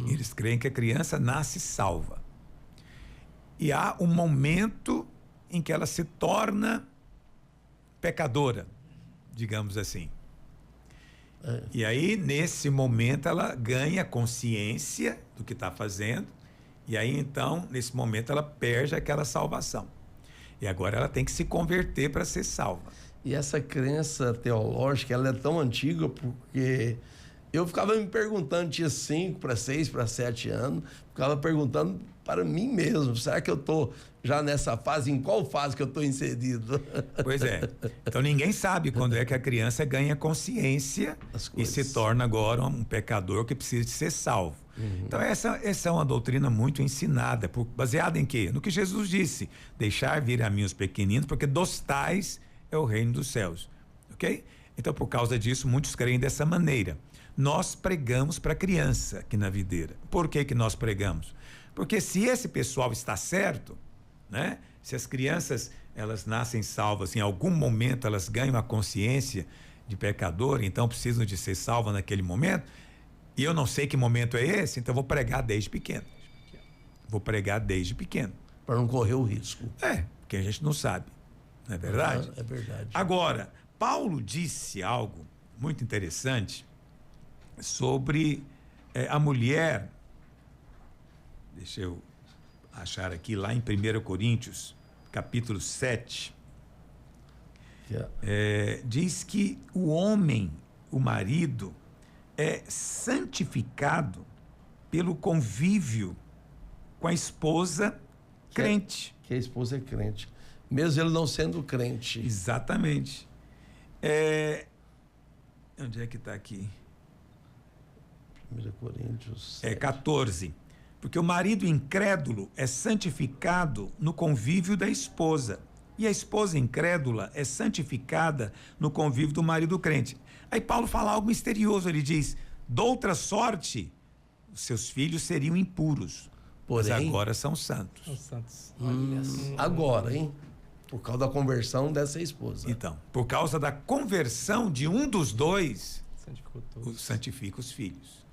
Eles creem que a criança nasce salva. E há um momento em que ela se torna pecadora, digamos assim. E aí, nesse momento, ela ganha consciência do que está fazendo. E aí, então, nesse momento, ela perde aquela salvação. E agora ela tem que se converter para ser salva. E essa crença teológica, ela é tão antiga porque eu ficava me perguntando, tinha 5 para 6 para 7 anos, ficava perguntando para mim mesmo, será que eu estou já nessa fase, em qual fase que eu estou inserido? Pois é. Então ninguém sabe quando é que a criança ganha consciência e se torna agora um pecador que precisa de ser salvo. Então essa é uma doutrina muito ensinada, baseada em quê? No que Jesus disse, deixar vir a mim os pequeninos, porque dos tais é o reino dos céus, ok? Então por causa disso muitos creem dessa maneira. Nós pregamos para a criança aqui na videira. Por que nós pregamos? Porque se esse pessoal está certo, né? Se as crianças elas nascem salvas, em algum momento elas ganham a consciência de pecador, então precisam de ser salvas naquele momento, e eu não sei que momento é esse, então vou pregar desde pequeno. Vou pregar desde pequeno. Para não correr o risco. Porque a gente não sabe, não é verdade? É verdade. Agora, Paulo disse algo muito interessante sobre a mulher. Deixa eu achar aqui, lá em 1 Coríntios, capítulo 7. Diz que o homem, o marido, é santificado pelo convívio com a esposa crente. Que a esposa é crente. Mesmo ele não sendo crente. Exatamente. Onde é que está aqui? 1 Coríntios 14. Porque o marido incrédulo é santificado no convívio da esposa. E a esposa incrédula é santificada no convívio do marido crente. Aí Paulo fala algo misterioso. Ele diz: doutra sorte, os seus filhos seriam impuros, porém, mas agora são santos. São santos. Agora, hein? Por causa da conversão dessa esposa. Então, por causa da conversão de um dos dois, santifica os filhos.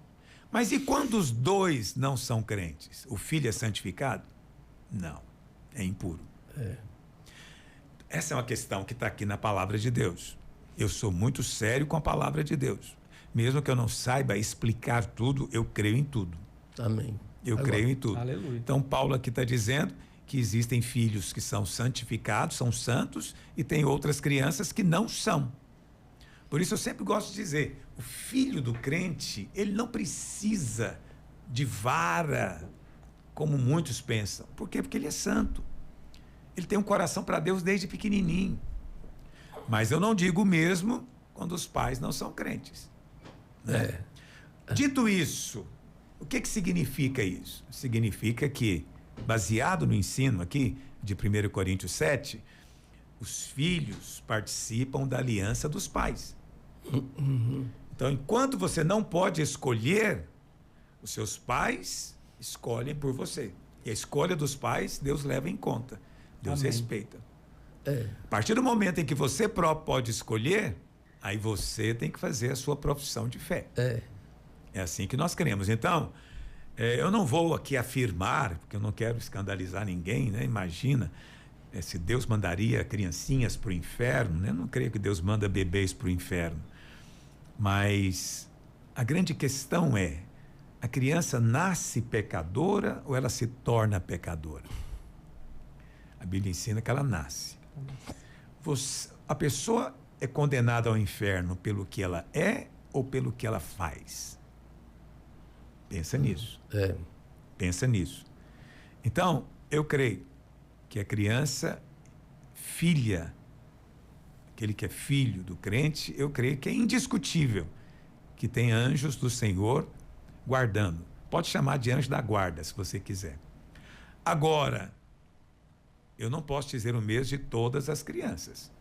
Mas e quando os dois não são crentes? O filho é santificado? Não, é impuro. Essa é uma questão que está aqui na palavra de Deus. Eu sou muito sério com a palavra de Deus. Mesmo que eu não saiba explicar tudo, eu creio em tudo. Amém. Eu creio em tudo. Aleluia. Então, Paulo aqui está dizendo que existem filhos que são santificados, são santos, e tem outras crianças que não são. Por isso eu sempre gosto de dizer, o filho do crente, ele não precisa de vara, como muitos pensam. Por quê? Porque ele é santo. Ele tem um coração para Deus desde pequenininho. Mas eu não digo o mesmo quando os pais não são crentes. Né? Dito isso, o que significa isso? Significa que, baseado no ensino aqui de 1 Coríntios 7, os filhos participam da aliança dos pais. Então, enquanto você não pode escolher, os seus pais escolhem por você. E a escolha dos pais, Deus leva em conta. Deus respeita. A partir do momento em que você próprio pode escolher, aí você tem que fazer a sua profissão de fé. É assim que nós queremos. Então, eu não vou aqui afirmar, porque eu não quero escandalizar ninguém, né? Imagina, se Deus mandaria criancinhas para o inferno, né? Eu não creio que Deus manda bebês para o inferno. Mas a grande questão é, a criança nasce pecadora ou ela se torna pecadora? A Bíblia ensina que ela nasce. A pessoa é condenada ao inferno pelo que ela é ou pelo que ela faz? Pensa nisso. Pensa nisso. Então, eu creio que a criança, filha, aquele que é filho do crente, eu creio que é indiscutível que tem anjos do Senhor guardando. Pode chamar de anjo da guarda, se você quiser. Agora, eu não posso dizer o mesmo de todas as crianças.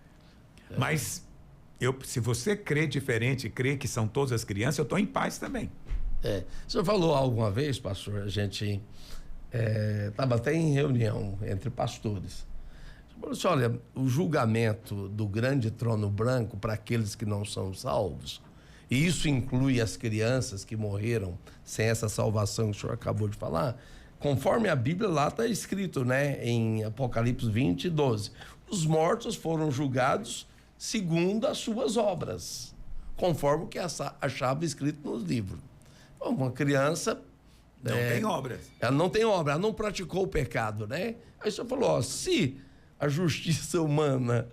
Mas, se você crê diferente, crê que são todas as crianças, eu estou em paz também. O senhor falou alguma vez, pastor, a gente estava até em reunião entre pastores. Falou assim, olha, o julgamento do grande trono branco para aqueles que não são salvos, e isso inclui as crianças que morreram sem essa salvação que o senhor acabou de falar, conforme a Bíblia lá está escrito, né, em Apocalipse 20, 12, os mortos foram julgados segundo as suas obras, conforme o que achava escrito nos livros. Uma criança não tem obras. Ela não tem obra, ela não praticou o pecado, né? Aí o senhor falou, se a justiça humana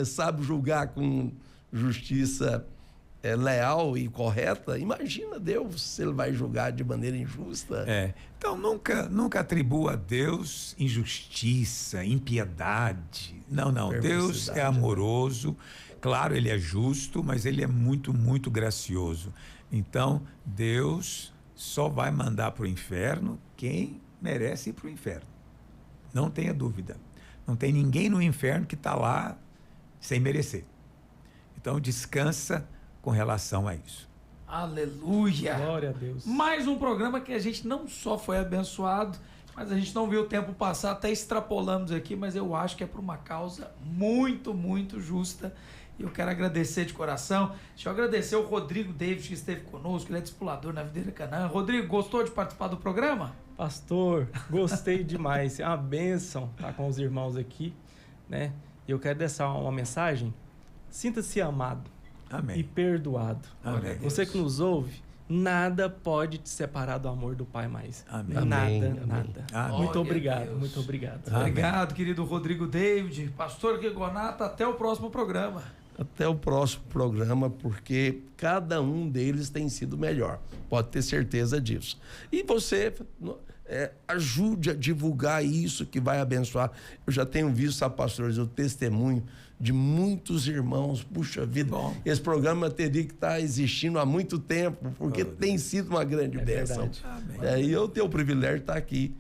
sabe julgar com justiça leal e correta, imagina Deus se ele vai julgar de maneira injusta. Então nunca atribua a Deus injustiça, impiedade. Não. Deus é amoroso, claro, ele é justo, mas ele é muito, muito gracioso. Então, Deus só vai mandar para o inferno quem merece ir para o inferno. Não tenha dúvida. Não tem ninguém no inferno que está lá sem merecer. Então, descansa com relação a isso. Aleluia! Glória a Deus. Mais um programa que a gente não só foi abençoado, mas a gente não viu o tempo passar, até extrapolamos aqui, mas eu acho que é por uma causa muito, muito justa. E eu quero agradecer de coração. Deixa eu agradecer o Rodrigo David, que esteve conosco, ele é discipulador na Videira Canaã. Rodrigo, gostou de participar do programa? Pastor, gostei demais. É uma bênção estar com os irmãos aqui, né? E eu quero deixar uma mensagem. Sinta-se amado. Amém. E perdoado. Amém. Você que nos ouve, Nada pode te separar do amor do Pai mais. Amém. Nada, Amém. nada. Amém. Muito Glória a obrigado, Deus. muito obrigado. Obrigado, querido Rodrigo David. Pastor Rigonato, até o próximo programa. Até o próximo programa, porque cada um deles tem sido melhor. Pode ter certeza disso. E você ajude a divulgar isso que vai abençoar. Eu já tenho visto, sabe, pastores, o testemunho de muitos irmãos. Puxa vida, Bom. esse programa teria que estar existindo há muito tempo, porque tem sido uma grande bênção. verdade. E eu tenho o privilégio de estar aqui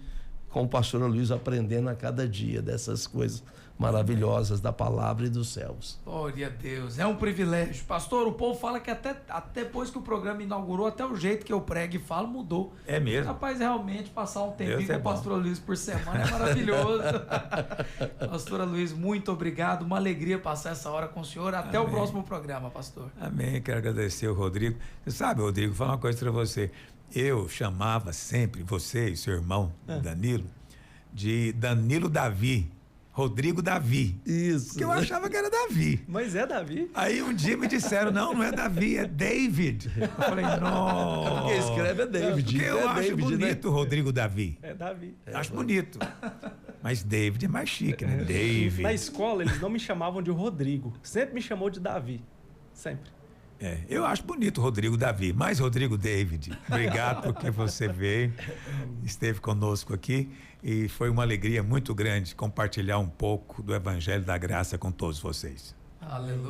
com o pastor Luiz, aprendendo a cada dia dessas coisas maravilhosas da palavra e dos céus. Glória a Deus, é um privilégio. Pastor, o povo fala que até depois que o programa inaugurou, até o jeito que eu prego e falo mudou. É mesmo. Rapaz, realmente, passar um tempinho Deus com é o bom. pastor Luiz por semana é maravilhoso. Pastora Luiz, muito obrigado. Uma alegria passar essa hora com o senhor. Até o Amém. próximo programa, pastor. Amém. Quero agradecer o Rodrigo. Você sabe, Rodrigo, vou falar uma coisa para você. Eu chamava sempre você e seu irmão, Danilo, de Danilo Davi. Rodrigo Davi. Isso. Porque eu achava que era Davi. Mas é Davi. Aí um dia me disseram, não é Davi, é David. Eu falei, não. Quem escreve é David. Porque eu é acho David, bonito o Rodrigo Davi. É Davi. Acho bonito. Mas David é mais chique, né? David. Na escola, eles não me chamavam de Rodrigo. Sempre me chamou de Davi. Sempre. Eu acho bonito o Rodrigo Davi, mas Rodrigo David, obrigado porque você veio, esteve conosco aqui e foi uma alegria muito grande compartilhar um pouco do Evangelho da Graça com todos vocês. Aleluia.